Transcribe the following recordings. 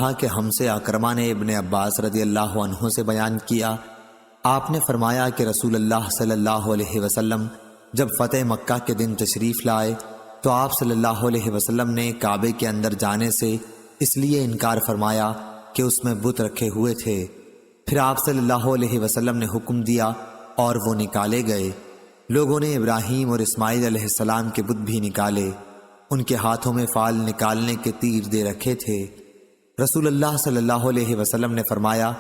تھا کہ ہم سے اکرمہ نے ابن عباس رضی اللہ عنہ سے بیان کیا، آپ نے فرمایا کہ رسول اللہ صلی اللہ علیہ وسلم جب فتح مکہ کے دن تشریف لائے تو آپ صلی اللہ علیہ وسلم نے کعبے کے اندر جانے سے اس لیے انکار فرمایا کہ اس میں بت رکھے ہوئے تھے۔ پھر آپ صلی اللہ علیہ وسلم نے حکم دیا اور وہ نکالے گئے۔ لوگوں نے ابراہیم اور اسماعیل علیہ السلام کے بت بھی نکالے، ان کے ہاتھوں میں فال نکالنے کے تیر دے رکھے تھے۔ رسول اللہ صلی اللہ علیہ وسلم نے فرمایا،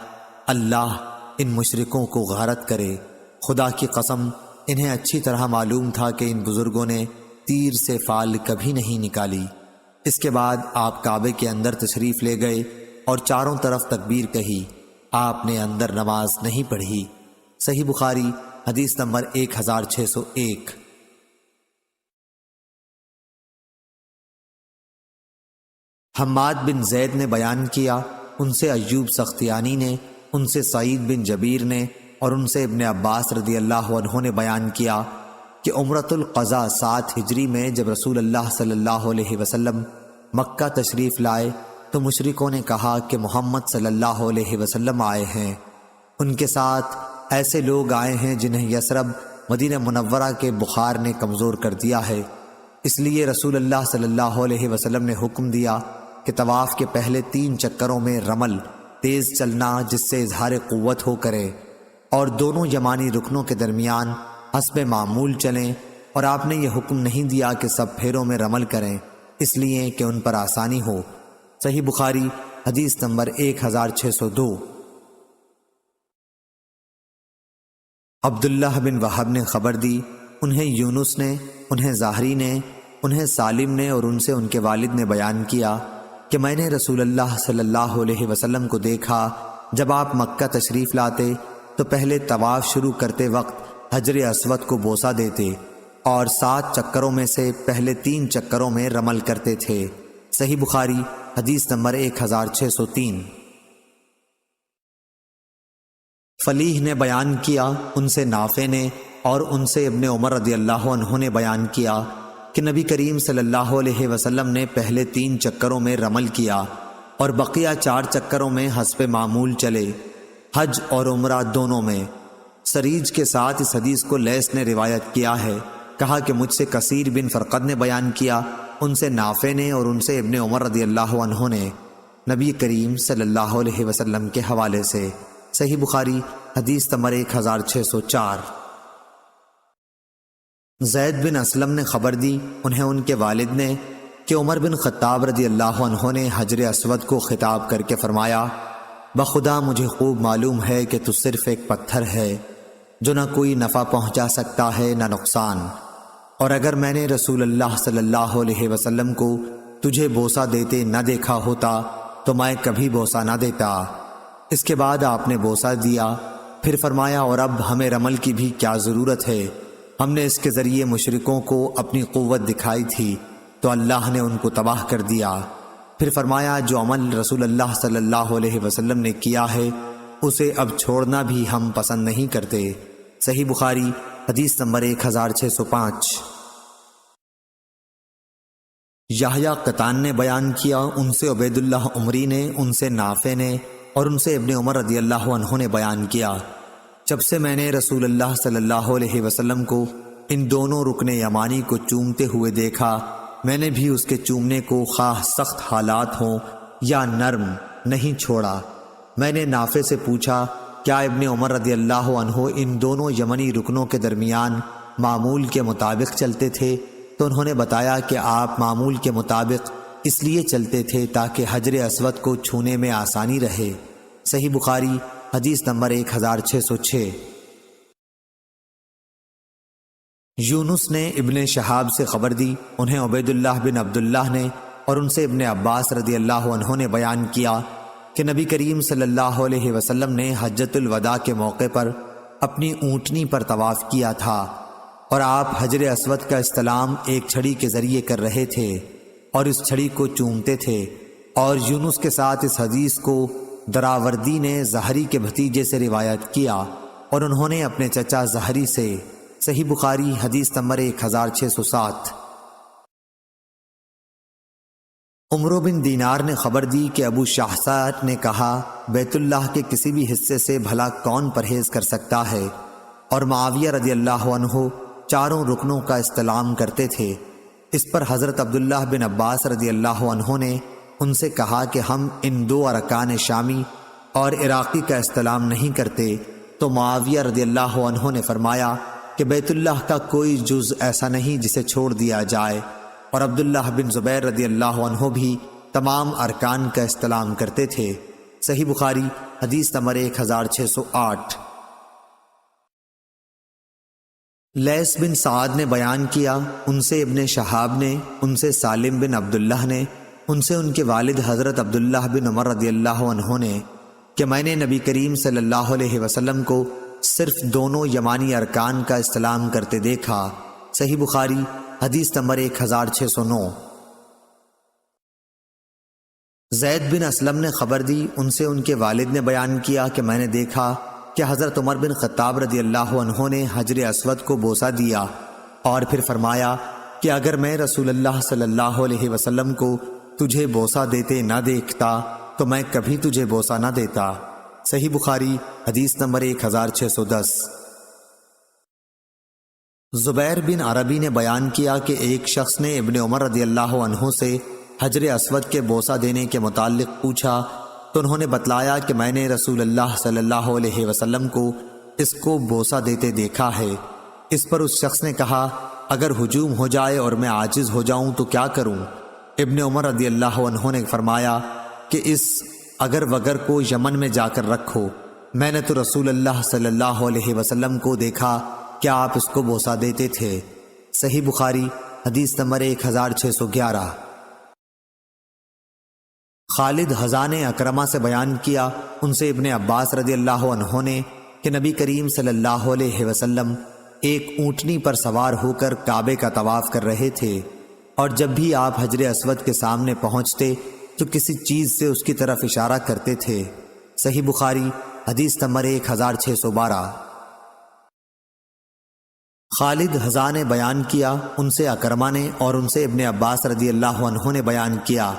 اللہ ان مشرکوں کو غارت کرے۔ خدا کی قسم انہیں اچھی طرح معلوم تھا کہ ان بزرگوں نے تیر سے فال کبھی نہیں نکالی۔ اس کے بعد آپ کعبے کے اندر تشریف لے گئے اور چاروں طرف تکبیر کہی، آپ نے اندر نماز نہیں پڑھی۔ صحیح بخاری حدیث نمبر 1601۔ حماد بن زید نے بیان کیا، ان سے ایوب سختیانی نے، ان سے سعید بن جبیر نے اور ان سے ابن عباس رضی اللہ عنہ نے بیان کیا کہ عمرۃ القضاء 7 ہجری میں جب رسول اللہ صلی اللہ علیہ وسلم مکہ تشریف لائے تو مشرکوں نے کہا کہ محمد صلی اللہ علیہ وسلم آئے ہیں، ان کے ساتھ ایسے لوگ آئے ہیں جنہیں یثرب مدینہ منورہ کے بخار نے کمزور کر دیا ہے۔ اس لیے رسول اللہ صلی اللہ علیہ وسلم نے حکم دیا کہ طواف کے پہلے 3 چکروں میں رمل تیز چلنا جس سے اظہار قوت ہو کرے، اور دونوں یمانی رکنوں کے درمیان حسب معمول چلیں، اور آپ نے یہ حکم نہیں دیا کہ سب پھیروں میں رمل کریں اس لیے کہ ان پر آسانی ہو۔ صحیح بخاری حدیث نمبر 1602۔ عبداللہ بن وہب نے خبر دی، انہیں یونس نے، انہیں زہری نے، انہیں سالم نے اور ان سے ان کے والد نے بیان کیا کہ میں نے رسول اللہ صلی اللہ علیہ وسلم کو دیکھا جب آپ مکہ تشریف لاتے تو پہلے طواف شروع کرتے وقت حجر اسود کو بوسہ دیتے اور 7 چکروں میں سے پہلے 3 چکروں میں رمل کرتے تھے۔ صحیح بخاری حدیث نمبر 1603۔ فلیح نے بیان کیا، ان سے نافع نے اور ان سے ابن عمر رضی اللہ عنہ نے بیان کیا کہ نبی کریم صلی اللہ علیہ وسلم نے پہلے 3 چکروں میں رمل کیا اور بقیہ 4 چکروں میں حسب معمول چلے، حج اور عمرہ دونوں میں۔ سریج کے ساتھ اس حدیث کو لیث نے روایت کیا ہے، کہا کہ مجھ سے کثیر بن فرقد نے بیان کیا، ان سے نافع نے اور ان سے ابن عمر رضی اللہ عنہ نے نبی کریم صلی اللہ علیہ وسلم کے حوالے سے۔ صحیح بخاری حدیث نمبر 1604۔ زید بن اسلم نے خبر دی، انہیں ان کے والد نے کہ عمر بن خطاب رضی اللہ عنہ نے حجر اسود کو خطاب کر کے فرمایا، بخدا مجھے خوب معلوم ہے کہ تو صرف ایک پتھر ہے جو نہ کوئی نفع پہنچا سکتا ہے نہ نقصان، اور اگر میں نے رسول اللہ صلی اللہ علیہ وسلم کو تجھے بوسہ دیتے نہ دیکھا ہوتا تو میں کبھی بوسہ نہ دیتا۔ اس کے بعد آپ نے بوسہ دیا، پھر فرمایا، اور اب ہمیں رمل کی بھی کیا ضرورت ہے، ہم نے اس کے ذریعے مشرکوں کو اپنی قوت دکھائی تھی تو اللہ نے ان کو تباہ کر دیا۔ پھر فرمایا، جو عمل رسول اللہ صلی اللہ علیہ وسلم نے کیا ہے اسے اب چھوڑنا بھی ہم پسند نہیں کرتے۔ صحیح بخاری حدیث نمبر 1605۔ یحییٰ قطان نے بیان کیا، ان سے عبید اللہ عمری نے، ان سے نافع نے اور ان سے ابن عمر رضی اللہ عنہ نے بیان کیا، جب سے میں نے رسول اللہ صلی اللہ علیہ وسلم کو ان دونوں رکن یمانی کو چومتے ہوئے دیکھا، میں نے بھی اس کے چومنے کو خواہ سخت حالات ہوں یا نرم نہیں چھوڑا۔ میں نے نافع سے پوچھا، کیا ابن عمر رضی اللہ عنہ ان دونوں یمنی رکنوں کے درمیان معمول کے مطابق چلتے تھے؟ تو انہوں نے بتایا کہ آپ معمول کے مطابق اس لیے چلتے تھے تاکہ حجر اسود کو چھونے میں آسانی رہے۔ صحیح بخاری حدیث نمبر 1606۔ یونس نے ابن شہاب سے خبر دی، انہیں عبید اللہ بن عبداللہ نے اور ان سے ابن عباس رضی اللہ عنہ نے بیان کیا کہ نبی کریم صلی اللہ علیہ وسلم نے حجۃ الوداع کے موقع پر اپنی اونٹنی پر طواف کیا تھا اور آپ حجر اسود کا استلام ایک چھڑی کے ذریعے کر رہے تھے اور اس چھڑی کو چومتے تھے، اور یونس کے ساتھ اس حدیث کو دراوردی نے زہری کے بھتیجے سے روایت کیا اور انہوں نے اپنے چچا زہری سے۔ صحیح بخاری حدیث نمبر 1607۔ عمرو بن دینار نے خبر دی کہ ابو شاہسات نے کہا بیت اللہ کے کسی بھی حصے سے بھلا کون پرہیز کر سکتا ہے، اور معاویہ رضی اللہ عنہ چاروں رکنوں کا استلام کرتے تھے۔ اس پر حضرت عبداللہ بن عباس رضی اللہ عنہ نے ان سے کہا کہ ہم ان 2 ارکان شامی اور عراقی کا استلام نہیں کرتے، تو معاویہ رضی اللہ عنہ نے فرمایا کہ بیت اللہ کا کوئی جز ایسا نہیں جسے چھوڑ دیا جائے، اور عبداللہ بن زبیر رضی اللہ عنہ بھی تمام ارکان کا استلام کرتے تھے۔ صحیح بخاری حدیث نمبر 1608۔ لیث بن سعد نے بیان کیا، ان سے ابن شہاب نے، ان سے سالم بن عبداللہ نے، ان سے ان کے والد حضرت عبداللہ بن عمر رضی اللہ عنہ نے کہ میں نے نبی کریم صلی اللہ علیہ وسلم کو صرف دونوں یمانی ارکان کا استلام کرتے دیکھا۔ صحیح بخاری حدیث نمبر 1609۔ زید بن اسلم نے خبر دی، ان سے ان کے والد نے بیان کیا کہ میں نے دیکھا کہ حضرت عمر بن خطاب رضی اللہ عنہ نے حجر اسود کو بوسہ دیا، اور پھر فرمایا کہ اگر میں رسول اللہ صلی اللہ علیہ وسلم کو تجھے بوسہ دیتے نہ دیکھتا تو میں کبھی تجھے بوسہ نہ دیتا۔ صحیح بخاری حدیث نمبر 1610۔ زبیر بن عربی نے بیان کیا کہ ایک شخص نے ابن عمر رضی اللہ عنہ سے حجر اسود کے بوسہ دینے کے متعلق پوچھا، تو انہوں نے بتلایا کہ میں نے رسول اللہ صلی اللہ علیہ وسلم کو اس کو بوسہ دیتے دیکھا ہے۔ اس پر اس شخص نے کہا اگر ہجوم ہو جائے اور میں عاجز ہو جاؤں تو کیا کروں؟ ابن عمر رضی اللہ عنہ نے فرمایا کہ اس اگر وگر کو یمن میں جا کر رکھو، میں نے تو رسول اللہ صلی اللہ علیہ وسلم کو دیکھا کہ آپ اس کو بوسہ دیتے تھے۔ صحیح بخاری حدیث نمبر 1611۔ خالد حذا نے اکرمہ سے بیان کیا، ان سے ابن عباس رضی اللہ عنہ نے کہ نبی کریم صلی اللہ علیہ وسلم ایک اونٹنی پر سوار ہو کر کعبے کا طواف کر رہے تھے، اور جب بھی آپ حجر اسود کے سامنے پہنچتے تو کسی چیز سے اس کی طرف اشارہ کرتے تھے۔ صحیح بخاری حدیث نمبر 1612۔ خالد حذا نے بیان کیا، ان سے اکرمہ نے اور ان سے ابن عباس رضی اللہ عنہ نے بیان کیا،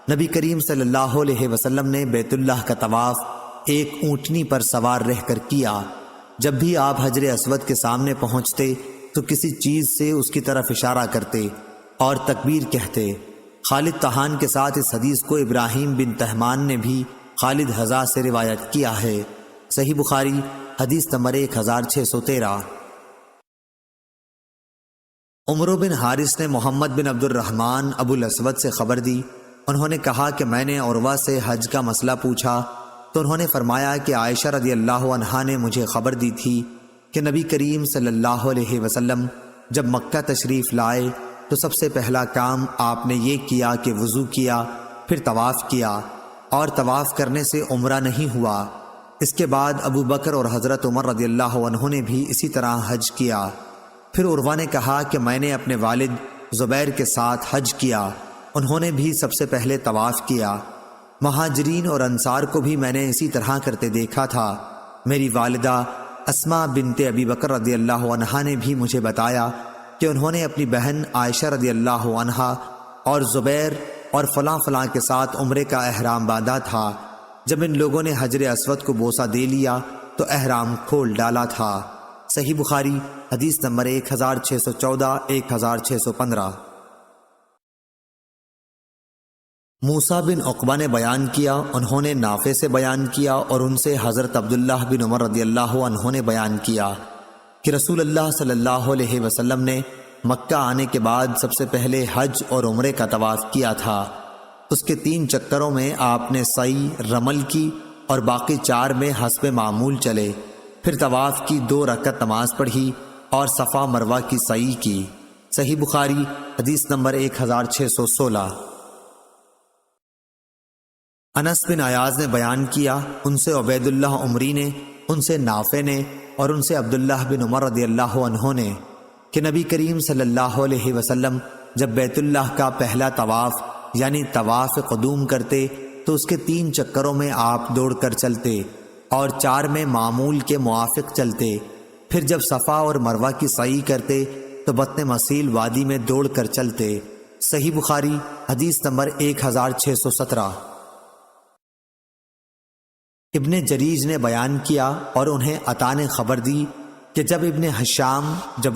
نبی کریم صلی اللہ علیہ وسلم نے بیت اللہ کا طواف ایک اونٹنی پر سوار رہ کر کیا۔ جب بھی آپ حجر اسود کے سامنے پہنچتے تو کسی چیز سے اس کی طرف اشارہ کرتے اور تکبیر کہتے۔ خالد طحان کے ساتھ اس حدیث کو ابراہیم بن تہمان نے بھی خالد حذا سے روایت کیا ہے۔ صحیح بخاری حدیث نمبر 1613۔ عمرو بن حارث نے محمد بن عبد الرحمن ابو الاسود سے خبر دی، انہوں نے کہا کہ میں نے عروہ سے حج کا مسئلہ پوچھا تو انہوں نے فرمایا کہ عائشہ رضی اللہ عنہا نے مجھے خبر دی تھی کہ نبی کریم صلی اللہ علیہ وسلم جب مکہ تشریف لائے تو سب سے پہلا کام آپ نے یہ کیا کہ وضو کیا، پھر طواف کیا، اور طواف کرنے سے عمرہ نہیں ہوا۔ اس کے بعد ابو بکر اور حضرت عمر رضی اللہ عنہ نے بھی اسی طرح حج کیا۔ پھر عروہ نے کہا کہ میں نے اپنے والد زبیر کے ساتھ حج کیا، انہوں نے بھی سب سے پہلے طواف کیا۔ مہاجرین اور انصار کو بھی میں نے اسی طرح کرتے دیکھا تھا۔ میری والدہ اسماء بنت ابی بکر رضی اللہ عنہا نے بھی مجھے بتایا کہ انہوں نے اپنی بہن عائشہ رضی اللہ عنہا اور زبیر اور فلاں فلاں کے ساتھ عمرے کا احرام باندھا تھا۔ جب ان لوگوں نے حجر اسود کو بوسہ دے لیا تو احرام کھول ڈالا تھا۔ صحیح بخاری حدیث نمبر 1614 1615۔ موسیٰ بن عقبہ نے بیان کیا، انہوں نے نافع سے بیان کیا اور ان سے حضرت عبداللہ بن عمر رضی اللہ عنہ نے بیان کیا کہ رسول اللہ صلی اللہ علیہ وسلم نے مکہ آنے کے بعد سب سے پہلے حج اور عمرے کا طواف کیا تھا۔ اس کے 3 چکروں میں آپ نے سعی رمل کی اور باقی 4 میں حسب معمول چلے، پھر طواف کی 2 رکعت نماز پڑھی اور صفا مروہ کی سعی کی۔ صحیح بخاری حدیث نمبر 1616۔ انس بن عیاض نے بیان کیا، ان سے عبید اللہ عمری نے، ان سے نافع نے اور ان سے عبداللہ بن عمر رضی اللہ عنہ نے کہ نبی کریم صلی اللہ علیہ وسلم جب بیت اللہ کا پہلا طواف یعنی طواف قدوم کرتے تو اس کے 3 چکروں میں آپ دوڑ کر چلتے اور 4 میں معمول کے موافق چلتے، پھر جب صفا اور مروہ کی سعی کرتے تو بطن مسیل وادی میں دوڑ کر چلتے۔ صحیح بخاری حدیث نمبر 1617۔ ابن جریج نے بیان کیا اور انہیں عطا نے خبر دی کہ جب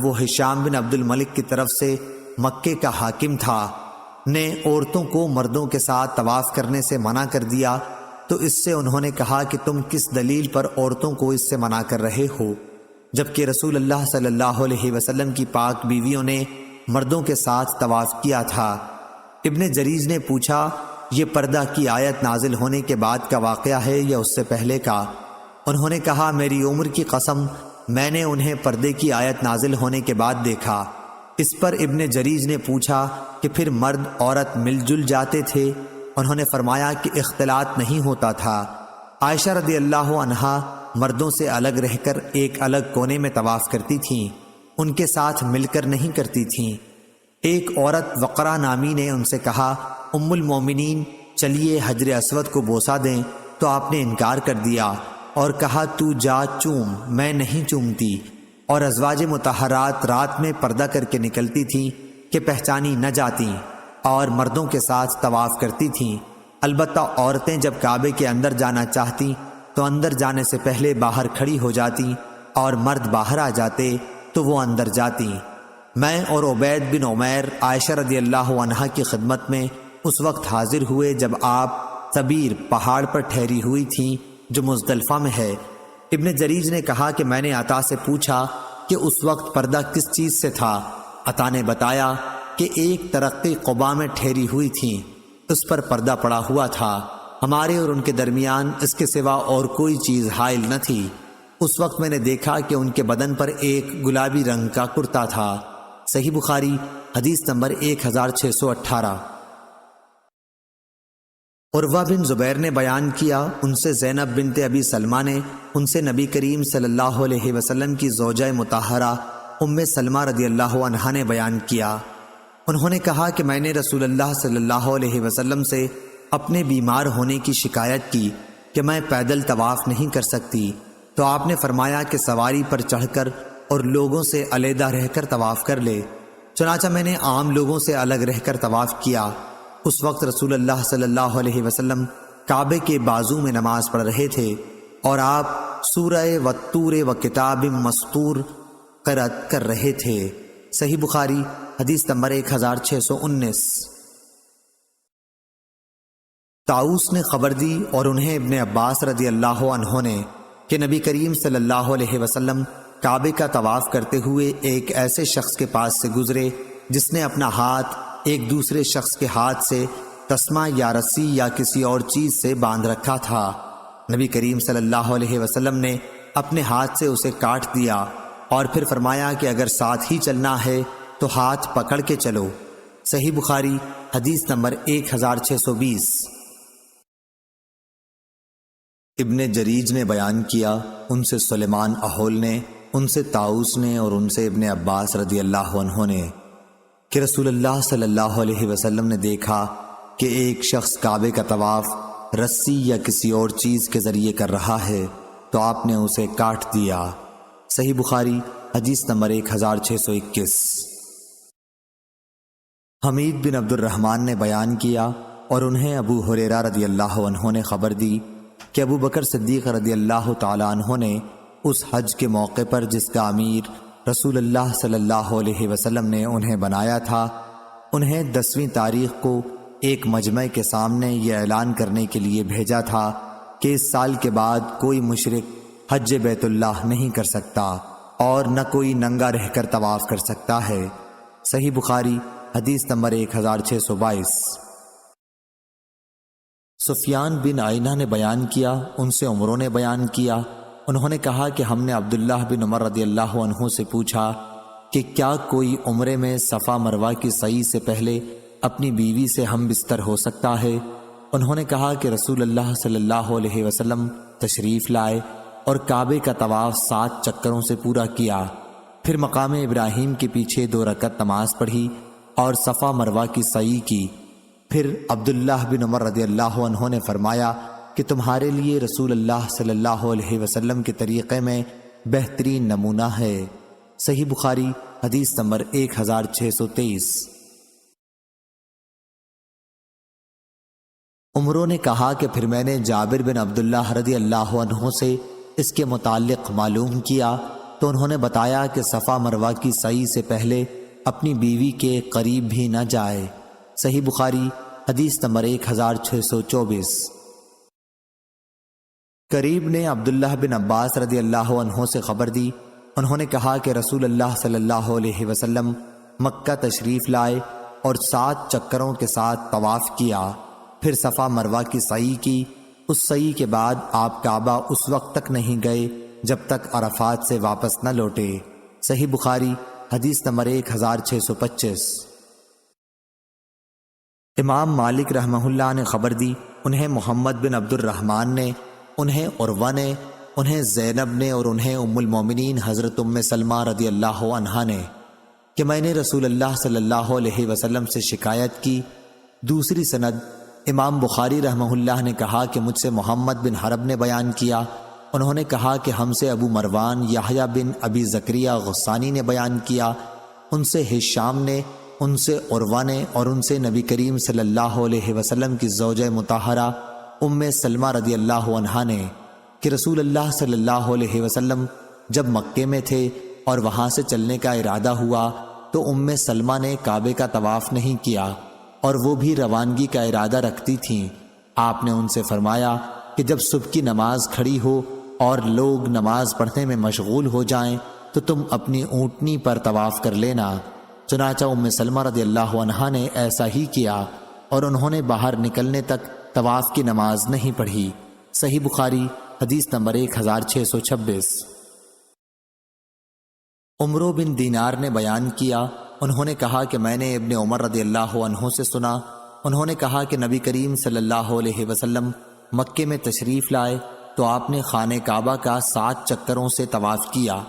وہ ہشام بن عبد الملک کی طرف سے مکے کا حاکم تھا نے عورتوں کو مردوں کے ساتھ طواف کرنے سے منع کر دیا، تو اس سے انہوں نے کہا کہ تم کس دلیل پر عورتوں کو اس سے منع کر رہے ہو، جبکہ رسول اللہ صلی اللہ علیہ وسلم کی پاک بیویوں نے مردوں کے ساتھ طواف کیا تھا۔ ابن جریج نے پوچھا، یہ پردہ کی آیت نازل ہونے کے بعد کا واقعہ ہے یا اس سے پہلے کا؟ انہوں نے کہا، میری عمر کی قسم، میں نے انہیں پردے کی آیت نازل ہونے کے بعد دیکھا۔ اس پر ابن جریج نے پوچھا کہ پھر مرد عورت مل جل جاتے تھے؟ انہوں نے فرمایا کہ اختلاط نہیں ہوتا تھا۔ عائشہ رضی اللہ عنہا مردوں سے الگ رہ کر ایک الگ کونے میں طواف کرتی تھیں، ان کے ساتھ مل کر نہیں کرتی تھیں۔ ایک عورت وقرہ نامی نے ان سے کہا، ام المومنین، چلیے حجر اسود کو بوسہ دیں، تو آپ نے انکار کر دیا اور کہا، تو جا چوم، میں نہیں چومتی۔ اور ازواج مطہرات رات میں پردہ کر کے نکلتی تھیں کہ پہچانی نہ جاتیں، اور مردوں کے ساتھ طواف کرتی تھیں۔ البتہ عورتیں جب کعبے کے اندر جانا چاہتیں تو اندر جانے سے پہلے باہر کھڑی ہو جاتی، اور مرد باہر آ جاتے تو وہ اندر جاتی۔ میں اور عبید بن عمیر عائشہ رضی اللہ عنہا کی خدمت میں اس وقت حاضر ہوئے جب آپ صبیر پہاڑ پر ٹھہری ہوئی تھیں جو مزدلفہ میں ہے۔ ابن جریج نے کہا کہ میں نے عطا سے پوچھا کہ اس وقت پردہ کس چیز سے تھا؟ عطا نے بتایا کہ ایک ترقی قبا میں ٹھہری ہوئی تھیں، اس پر پردہ پڑا ہوا تھا، ہمارے اور ان کے درمیان اس کے سوا اور کوئی چیز حائل نہ تھی۔ اس وقت میں نے دیکھا کہ ان کے بدن پر ایک گلابی رنگ کا کرتا تھا۔ صحیح بخاری حدیث نمبر 1618۔ عروہ بن زبیر نے بیان کیا، ان سے زینب بنت ابی سلمہ نے ان سے نبی کریم صلی اللہ علیہ وسلم کی زوجہ مطہرہ ام سلمہ رضی اللہ عنہا نے بیان کیا۔ انہوں نے کہا کہ میں نے رسول اللہ صلی اللہ علیہ وسلم سے اپنے بیمار ہونے کی شکایت کی کہ میں پیدل طواف نہیں کر سکتی، تو آپ نے فرمایا کہ سواری پر چڑھ کر اور لوگوں سے علیحدہ رہ کر طواف کر لے۔ چنانچہ میں نے عام لوگوں سے الگ رہ کر طواف کیا۔ اس وقت رسول اللہ صلی اللہ علیہ وسلم کعبے کے بازو میں نماز پڑھ رہے تھے، اور آپ سورہ والطور وکتاب مسطور قرأت کر رہے تھے۔ صحیح بخاری حدیث نمبر 1619۔ طاؤس نے خبر دی اور انہیں ابن عباس رضی اللہ عنہ نے کہ نبی کریم صلی اللہ علیہ وسلم کعبے کا طواف کرتے ہوئے ایک ایسے شخص کے پاس سے گزرے جس نے اپنا ہاتھ ایک دوسرے شخص کے ہاتھ سے تسمہ یا رسی یا کسی اور چیز سے باندھ رکھا تھا۔ نبی کریم صلی اللہ علیہ وسلم نے اپنے ہاتھ سے اسے کاٹ دیا اور پھر فرمایا کہ اگر ساتھ ہی چلنا ہے تو ہاتھ پکڑ کے چلو۔ صحیح بخاری حدیث نمبر 1620۔ ابن جریج نے بیان کیا، ان سے سلیمان اہول نے، ان سے طاؤس نے اور ان سے ابن عباس رضی اللہ عنہ نے کہ رسول اللہ صلی اللہ علیہ وسلم نے دیکھا کہ ایک شخص کعبے کا طواف رسی یا کسی اور چیز کے ذریعے کر رہا ہے، تو آپ نے اسے کاٹ دیا۔ صحیح بخاری حدیث نمبر 1621۔ حمید بن عبد الرحمن نے بیان کیا اور انہیں ابو ہریرہ رضی اللہ عنہ نے خبر دی کہ ابو بکر صدیق رضی اللہ تعالی عنہ نے اس حج کے موقع پر جس کا امیر رسول اللہ صلی اللہ علیہ وسلم نے انہیں بنایا تھا، انہیں 10ویں تاریخ کو ایک مجمع کے سامنے یہ اعلان کرنے کے لیے بھیجا تھا کہ اس سال کے بعد کوئی مشرک حج بیت اللہ نہیں کر سکتا اور نہ کوئی ننگا رہ کر طواف کر سکتا ہے۔ صحیح بخاری حدیث نمبر 1622۔ سفیان بن عینہ نے بیان کیا، ان سے عمرو نے بیان کیا، انہوں نے کہا کہ ہم نے عبداللہ بن عمر رضی اللہ عنہ سے پوچھا کہ کیا کوئی عمرے میں صفا مروہ کی سعی سے پہلے اپنی بیوی سے ہم بستر ہو سکتا ہے؟ انہوں نے کہا کہ رسول اللہ صلی اللہ علیہ وسلم تشریف لائے اور کعبے کا طواف 7 چکروں سے پورا کیا، پھر مقام ابراہیم کے پیچھے 2 رکعت نماز پڑھی اور صفا مروہ کی سعی کی۔ پھر عبداللہ بن عمر رضی اللہ عنہ نے فرمایا کہ تمہارے لیے رسول اللہ صلی اللہ علیہ وسلم کے طریقے میں بہترین نمونہ ہے۔ صحیح بخاری حدیث نمبر 1623۔ عمروں نے کہا کہ پھر میں نے جابر بن عبداللہ رضی اللہ عنہ سے اس کے متعلق معلوم کیا تو انہوں نے بتایا کہ صفا مروہ کی سعی سے پہلے اپنی بیوی کے قریب بھی نہ جائے۔ صحیح بخاری حدیث نمبر 1624۔ قریب نے عبداللہ بن عباس رضی اللہ عنہ سے خبر دی، انہوں نے کہا کہ رسول اللہ صلی اللہ علیہ وسلم مکہ تشریف لائے اور 7 چکروں کے ساتھ طواف کیا، پھر صفا مروہ کی سعی کی۔ اس سعی کے بعد آپ کعبہ اس وقت تک نہیں گئے جب تک عرفات سے واپس نہ لوٹے۔ صحیح بخاری حدیث نمبر 1625۔ امام مالک رحمہ اللہ نے خبر دی، انہیں محمد بن عبد الرحمن نے، انہیں عروہ نے، انہیں زینب نے اور انہیں ام المومنین حضرت ام سلمہ رضی اللہ عنہا نے کہ میں نے رسول اللہ صلی اللہ علیہ وسلم سے شکایت کی۔ دوسری سند امام بخاری رحمہ اللہ نے کہا کہ مجھ سے محمد بن حرب نے بیان کیا، انہوں نے کہا کہ ہم سے ابو مروان یحییٰ بن ابی زکریا غسانی نے بیان کیا، ان سے ہشام نے، ان سے عروہ نے اور ان سے نبی کریم صلی اللہ علیہ وسلم کی زوجہ مطہرہ ام سلمہ رضی اللہ عنہا نے کہ رسول اللہ صلی اللہ علیہ وسلم جب مکے میں تھے اور وہاں سے چلنے کا ارادہ ہوا تو ام سلمہ نے کعبے کا طواف نہیں کیا اور وہ بھی روانگی کا ارادہ رکھتی تھیں۔ آپ نے ان سے فرمایا کہ جب صبح کی نماز کھڑی ہو اور لوگ نماز پڑھنے میں مشغول ہو جائیں تو تم اپنی اونٹنی پر طواف کر لینا۔ چنانچہ ام سلمہ رضی اللہ عنہا نے ایسا ہی کیا اور انہوں نے باہر نکلنے تک طواف کی نماز نہیں پڑھی۔ صحیح بخاری حدیث نمبر 1626۔ عمرو بن دینار نے بیان کیا، انہوں نے کہا کہ میں نے ابن عمر رضی اللہ عنہ سے سنا، انہوں نے کہا کہ نبی کریم صلی اللہ علیہ وسلم مکے میں تشریف لائے تو آپ نے خانہ کعبہ کا 7 چکروں سے طواف کیا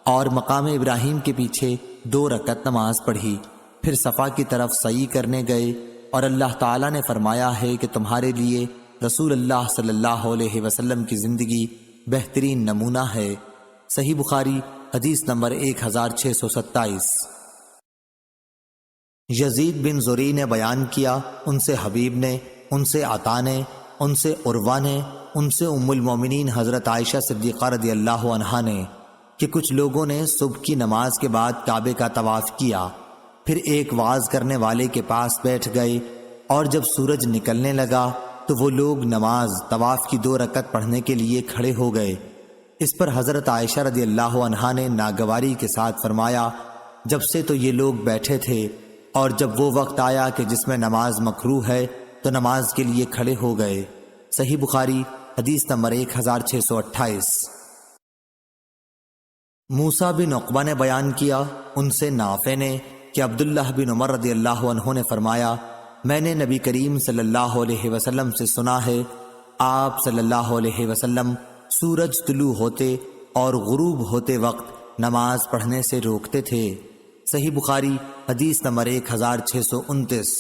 اور مقام ابراہیم کے پیچھے 2 رکعت نماز پڑھی، پھر صفا کی طرف سعی کرنے گئے اور اللہ تعالیٰ نے فرمایا ہے کہ تمہارے لیے رسول اللہ صلی اللہ علیہ وسلم کی زندگی بہترین نمونہ ہے۔ صحیح بخاری حدیث نمبر 1627۔ یزید بن زری نے بیان کیا، ان سے حبیب نے، ان سے عطا نے، ان سے عروہ نے، ان سے ام المومنین حضرت عائشہ صدیقہ رضی اللہ عنہا نے کہ کچھ لوگوں نے صبح کی نماز کے بعد کعبے کا طواف کیا، پھر ایک وعظ کرنے والے کے پاس بیٹھ گئے اور جب سورج نکلنے لگا تو وہ لوگ نماز طواف کی 2 رکعت پڑھنے کے لیے کھڑے ہو گئے۔ اس پر حضرت عائشہ رضی اللہ عنہا نے ناگواری کے ساتھ فرمایا، جب سے تو یہ لوگ بیٹھے تھے اور جب وہ وقت آیا کہ جس میں نماز مکروہ ہے تو نماز کے لیے کھڑے ہو گئے۔ صحیح بخاری حدیث نمبر 1628۔ موسیٰ بن عقبہ نے بیان کیا، ان سے نافع نے کہ عبداللہ بن عمر رضی اللہ عنہ نے فرمایا، میں نے نبی کریم صلی اللہ علیہ وسلم سے سنا ہے، آپ صلی اللہ علیہ وسلم سورج طلوع ہوتے اور غروب ہوتے وقت نماز پڑھنے سے روکتے تھے۔ صحیح بخاری حدیث نمبر 1629۔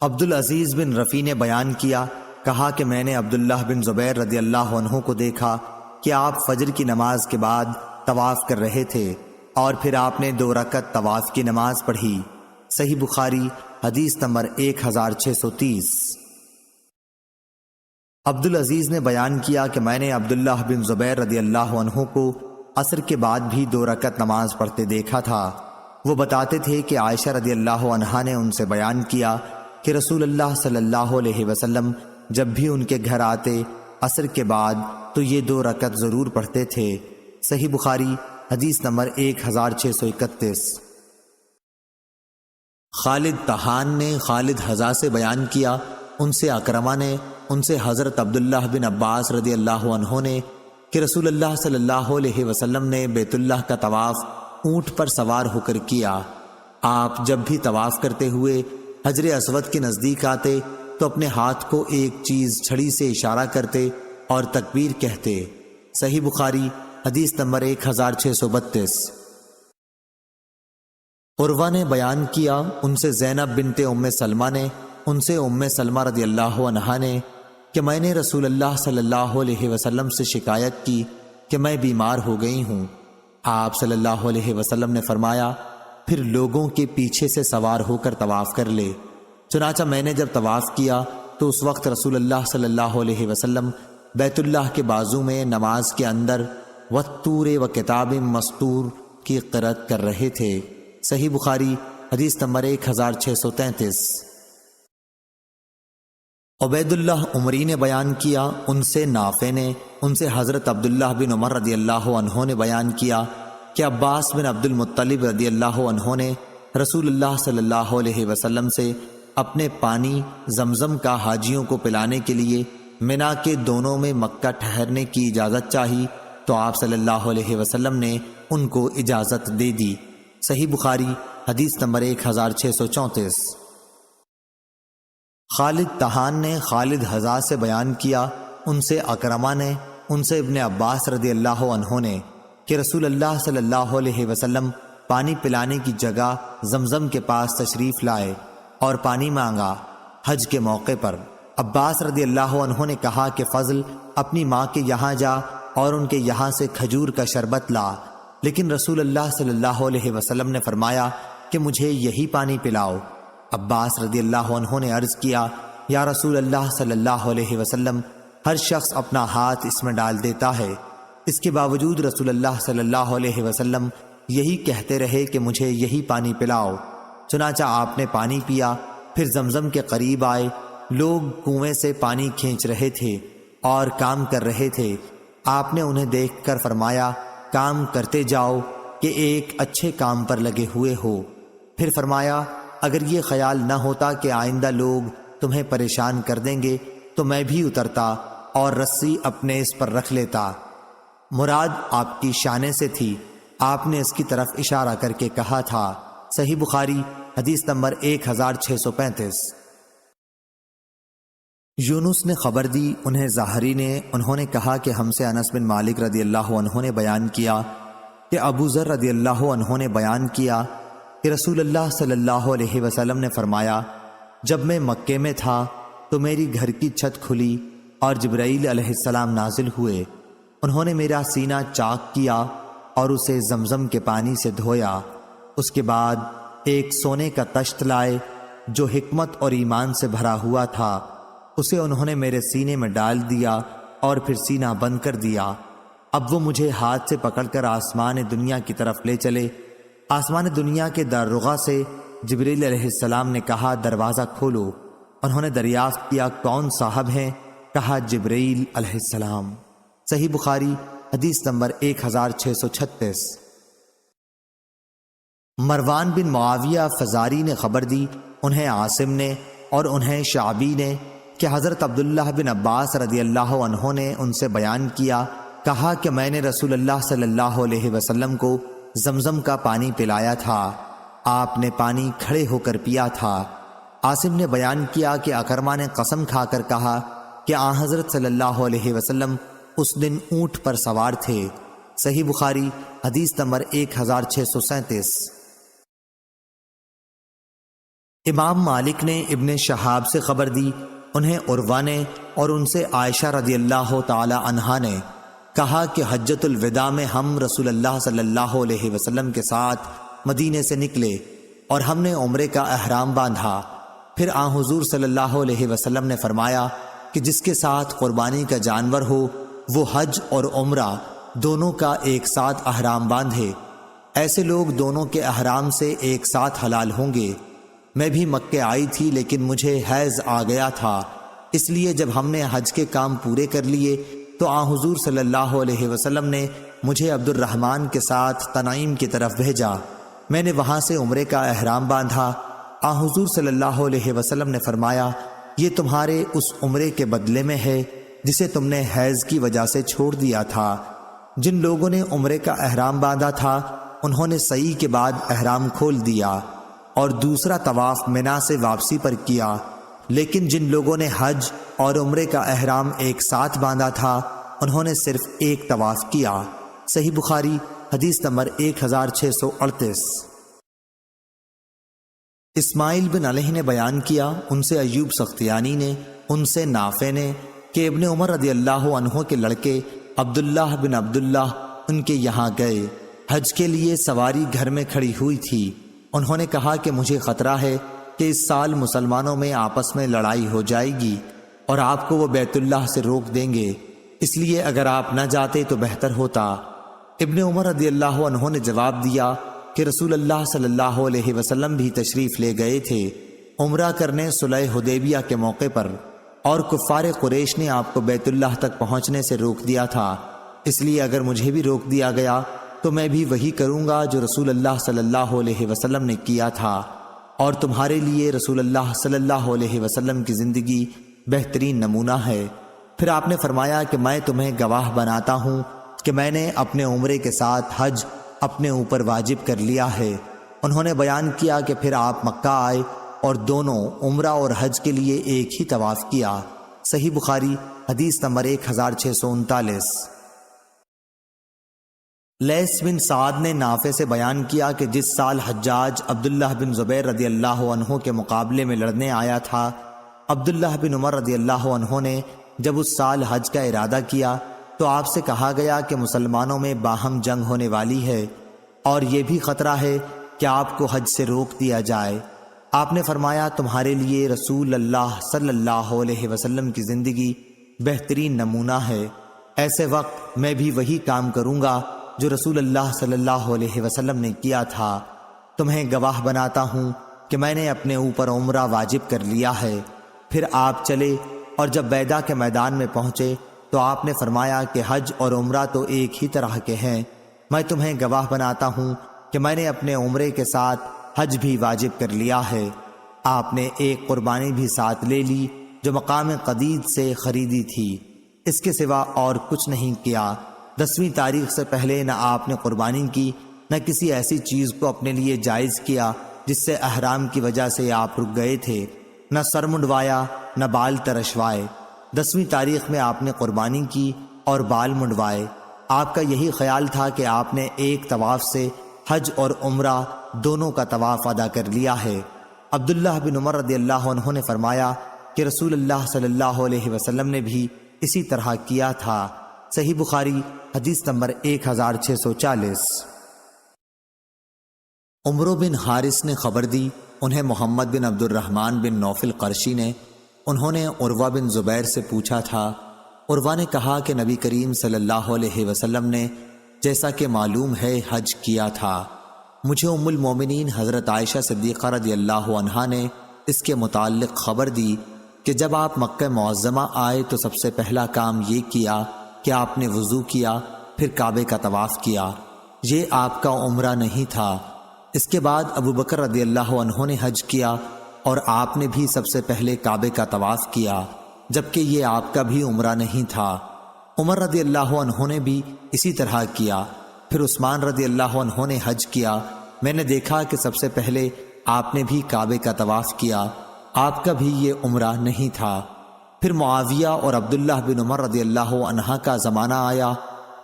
عبدالعزیز بن رفیع نے بیان کیا، کہا کہ میں نے عبداللہ بن زبیر رضی اللہ عنہ کو دیکھا کہ آپ فجر کی نماز کے بعد طواف کر رہے تھے اور پھر آپ نے 2 رکعت طواف کی نماز پڑھی۔ صحیح بخاری حدیث نمبر 1630۔ عبدالعزیز نے بیان کیا کہ میں نے عبداللہ بن زبیر رضی اللہ عنہ کو عصر کے بعد بھی 2 رکعت نماز پڑھتے دیکھا تھا۔ وہ بتاتے تھے کہ عائشہ رضی اللہ عنہا نے ان سے بیان کیا کہ رسول اللہ صلی اللہ علیہ وسلم جب بھی ان کے گھر آتے عصر کے بعد تو یہ 2 رکعت ضرور پڑھتے تھے۔ صحیح بخاری حدیث نمبر 1631۔ خالد طحان نے خالد حذا سے بیان کیا، ان سے اکرمہ نے، ان سے حضرت عبداللہ بن عباس رضی اللہ عنہ نے کہ رسول اللہ صلی اللہ علیہ وسلم نے بیت اللہ کا طواف اونٹ پر سوار ہو کر کیا۔ آپ جب بھی طواف کرتے ہوئے حجر اسود کے نزدیک آتے تو اپنے ہاتھ کو ایک چیز چھڑی سے اشارہ کرتے اور تکبیر کہتے۔ صحیح بخاری حدیث نمبر 1632۔ عروہ نے بیان کیا، ان سے زینب بنت ام سلمہ نے، ان سے ام سلمہ رضی اللہ عنہا نے کہ میں نے رسول اللہ صلی اللہ علیہ وسلم سے شکایت کی کہ میں بیمار ہو گئی ہوں۔ آپ صلی اللہ علیہ وسلم نے فرمایا، پھر لوگوں کے پیچھے سے سوار ہو کر طواف کر لے۔ چنانچہ میں نے جب طواف کیا تو اس وقت رسول اللہ صلی اللہ علیہ وسلم بیت اللہ کے بازو میں نماز کے اندر وَالطُّورِ وَكِتَابٍ مَّسْطُورٍ کی قرأت کر رہے تھے۔ صحیح بخاری حدیث نمبر 1633۔ عبید اللہ عمری نے بیان کیا، ان سے نافع نے، ان سے حضرت عبداللہ بن عمر رضی اللہ عنہ نے بیان کیا کہ عباس بن عبد المطلب رضی اللہ عنہ نے رسول اللہ صلی اللہ علیہ وسلم سے اپنے پانی زمزم کا حاجیوں کو پلانے کے لیے منا کے دونوں میں مکہ ٹھہرنے کی اجازت چاہی تو آپ صلی اللہ علیہ وسلم نے ان کو اجازت دے دی۔ صحیح بخاری حدیث نمبر 1634۔ خالد طحان نے خالد حذا سے بیان کیا، ان سے اکرمہ نے، ان سے ابن عباس رضی اللہ عنہ نے کہ رسول اللہ صلی اللہ علیہ وسلم پانی پلانے کی جگہ زمزم کے پاس تشریف لائے اور پانی مانگا حج کے موقع پر۔ عباس رضی اللہ عنہ نے کہا کہ فضل اپنی ماں کے یہاں جا اور ان کے یہاں سے کھجور کا شربت لا، لیکن رسول اللہ صلی اللہ علیہ وسلم نے فرمایا کہ مجھے یہی پانی پلاؤ۔ عباس رضی اللہ عنہ نے عرض کیا، یا رسول اللہ صلی اللہ علیہ وسلم، ہر شخص اپنا ہاتھ اس میں ڈال دیتا ہے، اس کے باوجود رسول اللہ صلی اللہ علیہ وسلم یہی کہتے رہے کہ مجھے یہی پانی پلاؤ۔ چنانچہ آپ نے پانی پیا، پھر زمزم کے قریب آئے، لوگ کنویں سے پانی کھینچ رہے تھے اور کام کر رہے تھے۔ آپ نے انہیں دیکھ کر فرمایا، کام کرتے جاؤ کہ ایک اچھے کام پر لگے ہوئے ہو۔ پھر فرمایا، اگر یہ خیال نہ ہوتا کہ آئندہ لوگ تمہیں پریشان کر دیں گے تو میں بھی اترتا اور رسی اپنے اس پر رکھ لیتا۔ مراد آپ کی شانے سے تھی، آپ نے اس کی طرف اشارہ کر کے کہا تھا۔ صحیح بخاری حدیث نمبر 1635۔ یونس نے خبر دی، انہیں ظاہری نے، انہوں نے کہا کہ ہم سے انس بن مالک رضی اللہ عنہ نے بیان کیا کہ ابو ذر رضی اللہ عنہ نے بیان کیا کہ رسول اللہ صلی اللہ علیہ وسلم نے فرمایا، جب میں مکے میں تھا تو میری گھر کی چھت کھلی اور جبرائیل علیہ السلام نازل ہوئے۔ انہوں نے میرا سینہ چاک کیا اور اسے زمزم کے پانی سے دھویا۔ اس کے بعد ایک سونے کا تشت لائے جو حکمت اور ایمان سے بھرا ہوا تھا، اسے انہوں نے میرے سینے میں ڈال دیا اور پھر سینہ بند کر دیا۔ اب وہ مجھے ہاتھ سے پکڑ کر آسمان دنیا کی طرف لے چلے۔ آسمان دنیا کے دارغہ سے جبریل علیہ السلام نے کہا، دروازہ کھولو۔ انہوں نے دریافت کیا، کون صاحب ہیں؟ کہا، جبریل علیہ السلام۔ صحیح بخاری حدیث نمبر 1636۔ مروان بن معاویہ فزاری نے خبر دی، انہیں عاصم نے اور انہیں شعبی نے کہ حضرت عبداللہ بن عباس رضی اللہ عنہ نے ان سے بیان کیا، کہا کہ میں نے رسول اللہ صلی اللہ علیہ وسلم کو زمزم کا پانی پلایا تھا، آپ نے پانی کھڑے ہو کر پیا تھا۔ عاصم نے بیان کیا کہ اکرمہ نے قسم کھا کر کہا کہ آن حضرت صلی اللہ علیہ وسلم اس دن اونٹ پر سوار تھے۔ صحیح بخاری حدیث نمبر 1637۔ امام مالک نے ابن شہاب سے خبر دی، انہیں عروہ نے اور ان سے عائشہ رضی اللہ تعالی عنہا نے کہا کہ حجۃ الوداع میں ہم رسول اللہ صلی اللہ علیہ وسلم کے ساتھ مدینے سے نکلے اور ہم نے عمرے کا احرام باندھا۔ پھر آن حضور صلی اللہ علیہ وسلم نے فرمایا کہ جس کے ساتھ قربانی کا جانور ہو وہ حج اور عمرہ دونوں کا ایک ساتھ احرام باندھے، ایسے لوگ دونوں کے احرام سے ایک ساتھ حلال ہوں گے۔ میں بھی مکے آئی تھی لیکن مجھے حیض آ گیا تھا، اس لیے جب ہم نے حج کے کام پورے کر لیے تو آن حضور صلی اللہ علیہ وسلم نے مجھے عبد الرحمن کے ساتھ تنعیم کی طرف بھیجا۔ میں نے وہاں سے عمرے کا احرام باندھا۔ آن حضور صلی اللہ علیہ وسلم نے فرمایا، یہ تمہارے اس عمرے کے بدلے میں ہے جسے تم نے حیض کی وجہ سے چھوڑ دیا تھا۔ جن لوگوں نے عمرے کا احرام باندھا تھا انہوں نے سعی کے بعد احرام کھول دیا اور دوسرا طواف منا سے واپسی پر کیا، لیکن جن لوگوں نے حج اور عمرے کا احرام ایک ساتھ باندھا تھا انہوں نے صرف ایک طواف کیا۔ صحیح بخاری حدیث نمبر 1638۔ اسماعیل بن علیہ نے بیان کیا، ان سے ایوب سختیانی نے، ان سے نافع نے کہ ابن عمر رضی اللہ عنہ کے لڑکے عبداللہ بن عبداللہ ان کے یہاں گئے۔ حج کے لیے سواری گھر میں کھڑی ہوئی تھی۔ انہوں نے کہا کہ مجھے خطرہ ہے کہ اس سال مسلمانوں میں آپس میں لڑائی ہو جائے گی اور آپ کو وہ بیت اللہ سے روک دیں گے، اس لیے اگر آپ نہ جاتے تو بہتر ہوتا۔ ابن عمر رضی اللہ عنہ نے جواب دیا کہ رسول اللہ صلی اللہ علیہ وسلم بھی تشریف لے گئے تھے عمرہ کرنے صلح حدیبیہ کے موقع پر، اور کفار قریش نے آپ کو بیت اللہ تک پہنچنے سے روک دیا تھا، اس لیے اگر مجھے بھی روک دیا گیا تو میں بھی وہی کروں گا جو رسول اللہ صلی اللہ علیہ وسلم نے کیا تھا، اور تمہارے لیے رسول اللہ صلی اللہ علیہ وسلم کی زندگی بہترین نمونہ ہے۔ پھر آپ نے فرمایا کہ میں تمہیں گواہ بناتا ہوں کہ میں نے اپنے عمرے کے ساتھ حج اپنے اوپر واجب کر لیا ہے۔ انہوں نے بیان کیا کہ پھر آپ مکہ آئے اور دونوں عمرہ اور حج کے لیے ایک ہی طواف کیا۔ صحیح بخاری حدیث نمبر 1639۔ لیث بن سعد نے نافع سے بیان کیا کہ جس سال حجاج عبداللہ بن زبیر رضی اللہ عنہ کے مقابلے میں لڑنے آیا تھا، عبداللہ بن عمر رضی اللہ عنہ نے جب اس سال حج کا ارادہ کیا تو آپ سے کہا گیا کہ مسلمانوں میں باہم جنگ ہونے والی ہے اور یہ بھی خطرہ ہے کہ آپ کو حج سے روک دیا جائے۔ آپ نے فرمایا تمہارے لیے رسول اللہ صلی اللہ علیہ وسلم کی زندگی بہترین نمونہ ہے، ایسے وقت میں بھی وہی کام کروں گا جو رسول اللہ صلی اللہ علیہ وسلم نے کیا تھا۔ تمہیں گواہ بناتا ہوں کہ میں نے اپنے اوپر عمرہ واجب کر لیا ہے۔ پھر آپ چلے اور جب بیدا کے میدان میں پہنچے تو آپ نے فرمایا کہ حج اور عمرہ تو ایک ہی طرح کے ہیں، میں تمہیں گواہ بناتا ہوں کہ میں نے اپنے عمرے کے ساتھ حج بھی واجب کر لیا ہے۔ آپ نے ایک قربانی بھی ساتھ لے لی جو مقام قدید سے خریدی تھی، اس کے سوا اور کچھ نہیں کیا۔ 10ویں تاریخ سے پہلے نہ آپ نے قربانی کی نہ کسی ایسی چیز کو اپنے لیے جائز کیا جس سے احرام کی وجہ سے آپ رک گئے تھے، نہ سر منڈوایا نہ بال ترشوائے۔ 10ویں تاریخ میں آپ نے قربانی کی اور بال منڈوائے۔ آپ کا یہی خیال تھا کہ آپ نے ایک طواف سے حج اور عمرہ دونوں کا طواف ادا کر لیا ہے۔ عبداللہ بن عمر رضی اللہ عنہ نے فرمایا کہ رسول اللہ صلی اللہ علیہ وسلم نے بھی اسی طرح کیا تھا۔ صحیح بخاری حدیث نمبر 1640۔ عمرو بن حارث نے خبر دی، انہیں محمد بن عبد الرحمن بن نوفل قرشی نے، انہوں نے عروہ بن زبیر سے پوچھا تھا۔ عروہ نے کہا کہ نبی کریم صلی اللہ علیہ وسلم نے جیسا کہ معلوم ہے حج کیا تھا۔ مجھے ام المومنین حضرت عائشہ صدیقہ رضی اللہ عنہا نے اس کے متعلق خبر دی کہ جب آپ مکہ معظمہ آئے تو سب سے پہلا کام یہ کیا کہ آپ نے وضو کیا، پھر کعبے کا طواف کیا۔ یہ آپ کا عمرہ نہیں تھا۔ اس کے بعد ابو بکر رضی اللہ عنہ نے حج کیا اور آپ نے بھی سب سے پہلے کعبے کا طواف کیا، جبکہ یہ آپ کا بھی عمرہ نہیں تھا۔ عمر رضی اللہ عنہ نے بھی اسی طرح کیا۔ پھر عثمان رضی اللہ عنہ نے حج کیا۔ میں نے دیکھا کہ سب سے پہلے آپ نے بھی کعبے کا طواف کیا، آپ کا بھی یہ عمرہ نہیں تھا۔ پھر معاویہ اور عبداللہ بن عمر رضی اللہ عنہ کا زمانہ آیا،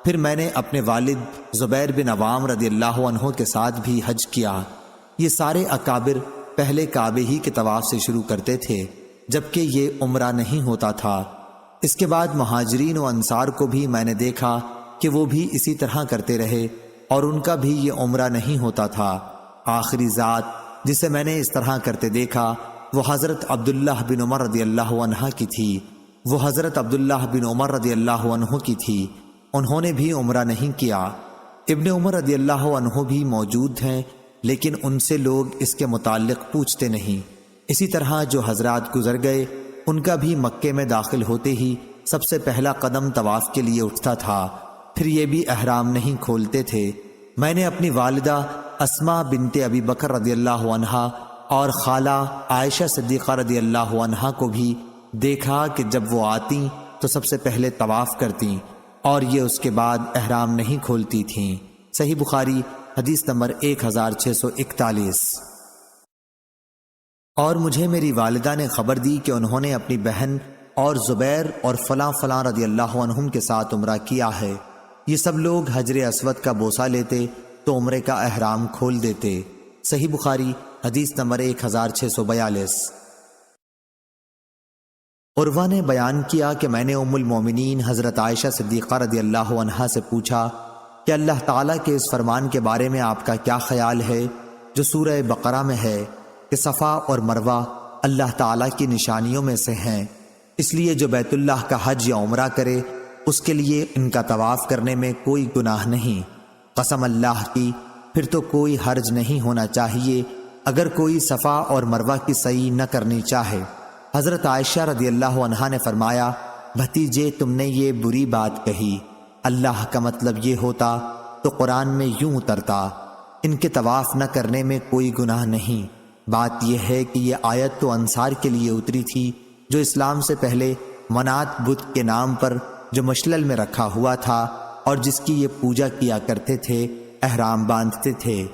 پھر میں نے اپنے والد زبیر بن عوام رضی اللہ عنہ کے ساتھ بھی حج کیا۔ یہ سارے اکابر پہلے کعبے ہی کے طواف سے شروع کرتے تھے، جبکہ یہ عمرہ نہیں ہوتا تھا۔ اس کے بعد مہاجرین و انصار کو بھی میں نے دیکھا کہ وہ بھی اسی طرح کرتے رہے اور ان کا بھی یہ عمرہ نہیں ہوتا تھا۔ آخری ذات جسے میں نے اس طرح کرتے دیکھا وہ حضرت عبداللہ بن عمر رضی اللہ عنہ کی تھی۔ وہ حضرت عبداللہ بن عمر رضی اللہ عنہ کی تھی، انہوں نے بھی عمرہ نہیں کیا۔ ابن عمر رضی اللہ عنہ بھی موجود ہیں، لیکن ان سے لوگ اس کے متعلق پوچھتے نہیں۔ اسی طرح جو حضرات گزر گئے ان کا بھی مکے میں داخل ہوتے ہی سب سے پہلا قدم طواف کے لیے اٹھتا تھا، پھر یہ بھی احرام نہیں کھولتے تھے۔ میں نے اپنی والدہ اسماء بنت ابی بکر رضی اللہ عنہا اور خالہ عائشہ صدیقہ رضی اللہ عنہا کو بھی دیکھا کہ جب وہ آتیں تو سب سے پہلے طواف کرتیں اور یہ اس کے بعد احرام نہیں کھولتی تھیں۔ صحیح بخاری حدیث نمبر 1641۔ اور مجھے میری والدہ نے خبر دی کہ انہوں نے اپنی بہن اور زبیر اور فلاں فلاں رضی اللہ عنہم کے ساتھ عمرہ کیا ہے۔ یہ سب لوگ حجر اسود کا بوسہ لیتے تو عمرے کا احرام کھول دیتے۔ صحیح بخاری حدیث نمبر 1642۔ عروہ نے بیان کیا کہ میں نے ام المومنین حضرت عائشہ صدیقہ رضی اللہ عنہا سے پوچھا کہ اللہ تعالیٰ کے اس فرمان کے بارے میں آپ کا کیا خیال ہے جو سورہ بقرہ میں ہے، کہ صفا اور مروہ اللہ تعالیٰ کی نشانیوں میں سے ہیں، اس لیے جو بیت اللہ کا حج یا عمرہ کرے اس کے لیے ان کا طواف کرنے میں کوئی گناہ نہیں۔ قسم اللہ کی، پھر تو کوئی حرج نہیں ہونا چاہیے اگر کوئی صفا اور مروہ کی سعی نہ کرنی چاہے۔ حضرت عائشہ رضی اللہ عنہا نے فرمایا، بھتیجے تم نے یہ بری بات کہی، اللہ کا مطلب یہ ہوتا تو قرآن میں یوں اترتا، ان کے طواف نہ کرنے میں کوئی گناہ نہیں۔ بات یہ ہے کہ یہ آیت تو انصار کے لیے اتری تھی جو اسلام سے پہلے منات بت کے نام پر جو مشلل میں رکھا ہوا تھا اور جس کی یہ پوجا کیا کرتے تھے، احرام باندھتے تھے۔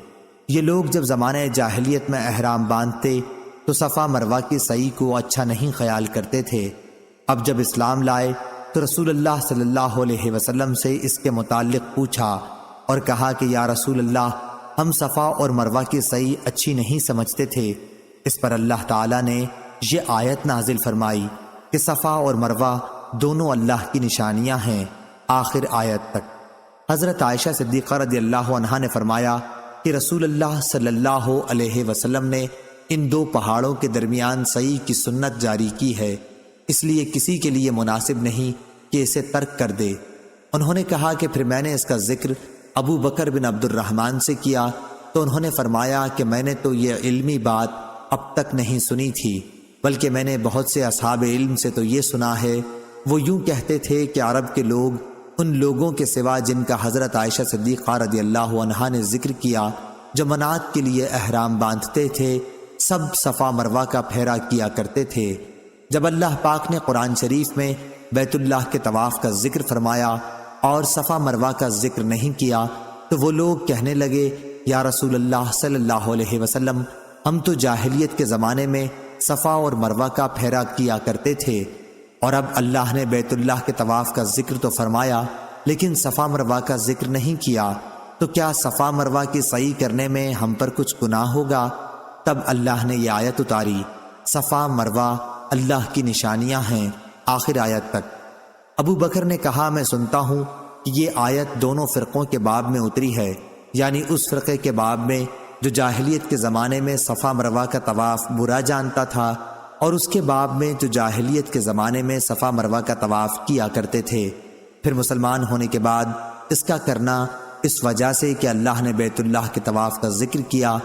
یہ لوگ جب زمانہ جاہلیت میں احرام باندھتے تو صفا مروہ کی سعی کو اچھا نہیں خیال کرتے تھے۔ اب جب اسلام لائے تو رسول اللہ صلی اللہ علیہ وسلم سے اس کے متعلق پوچھا اور کہا کہ یا رسول اللہ، ہم صفا اور مروہ کی سعی اچھی نہیں سمجھتے تھے۔ اس پر اللہ تعالیٰ نے یہ آیت نازل فرمائی کہ صفا اور مروہ دونوں اللہ کی نشانیاں ہیں، آخر آیت تک۔ حضرت عائشہ صدیقہ رضی اللہ عنہا نے فرمایا کہ رسول اللہ صلی اللہ علیہ وسلم نے ان دو پہاڑوں کے درمیان سعی کی سنت جاری کی ہے، اس لیے کسی کے لیے مناسب نہیں کہ اسے ترک کر دے۔ انہوں نے کہا کہ پھر میں نے اس کا ذکر ابو بکر بن عبد الرحمن سے کیا تو انہوں نے فرمایا کہ میں نے تو یہ علمی بات اب تک نہیں سنی تھی، بلکہ میں نے بہت سے اصحاب علم سے تو یہ سنا ہے، وہ یوں کہتے تھے کہ عرب کے لوگ ان لوگوں کے سوا جن کا حضرت عائشہ صدیقہ رضی اللہ عنہا نے ذکر کیا جو منات کے لیے احرام باندھتے تھے، سب صفا مروہ کا پھیرا کیا کرتے تھے۔ جب اللہ پاک نے قرآن شریف میں بیت اللہ کے طواف کا ذکر فرمایا اور صفا مروہ کا ذکر نہیں کیا تو وہ لوگ کہنے لگے، یا رسول اللہ صلی اللہ علیہ وسلم، ہم تو جاہلیت کے زمانے میں صفا اور مروہ کا پھیرا کیا کرتے تھے، اور اب اللہ نے بیت اللہ کے طواف کا ذکر تو فرمایا لیکن صفا مروہ کا ذکر نہیں کیا، تو کیا صفا مروہ کی سعی کرنے میں ہم پر کچھ گناہ ہوگا؟ تب اللہ نے یہ آیت اتاری، صفا مروہ اللہ کی نشانیاں ہیں، آخر آیت تک۔ ابو بکر نے کہا، میں سنتا ہوں کہ یہ آیت دونوں فرقوں کے باب میں اتری ہے، یعنی اس فرقے کے باب میں جو جاہلیت کے زمانے میں صفا مروہ کا طواف برا جانتا تھا، اور اس کے باب میں جو جاہلیت کے زمانے میں صفا مروہ کا طواف کیا کرتے تھے۔ پھر مسلمان ہونے کے بعد اس کا کرنا اس وجہ سے کہ اللہ نے بیت اللہ کے طواف کا ذکر کیا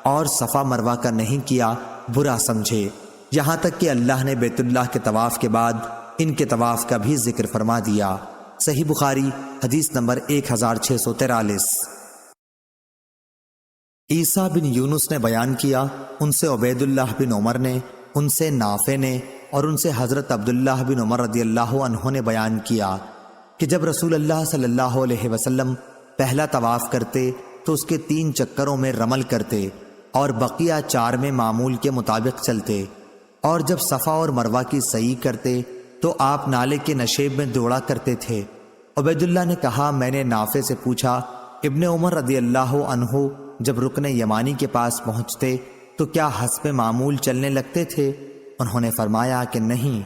اور صفا مروہ کا نہیں کیا برا سمجھے، یہاں تک کہ اللہ نے بیت اللہ کے طواف کے بعد ان کے طواف کا بھی ذکر فرما دیا۔ صحیح بخاری حدیث نمبر 1643۔ عیسیٰ بن یونس نے بیان کیا، ان سے عبید اللہ بن عمر نے، ان سے نافع نے، اور ان سے حضرت عبداللہ بن عمر رضی اللہ عنہ نے بیان کیا کہ جب رسول اللہ صلی اللہ علیہ وسلم پہلا طواف کرتے تو اس کے 3 چکروں میں رمل کرتے اور بقیہ 4 میں معمول کے مطابق چلتے، اور جب صفا اور مروہ کی سعی کرتے تو آپ نالے کے نشیب میں دوڑا کرتے تھے۔ عبید اللہ نے کہا، میں نے نافع سے پوچھا، ابن عمر رضی اللہ عنہ جب رکن یمانی کے پاس پہنچتے تو کیا حسب معمول چلنے لگتے تھے؟ انہوں نے فرمایا کہ نہیں،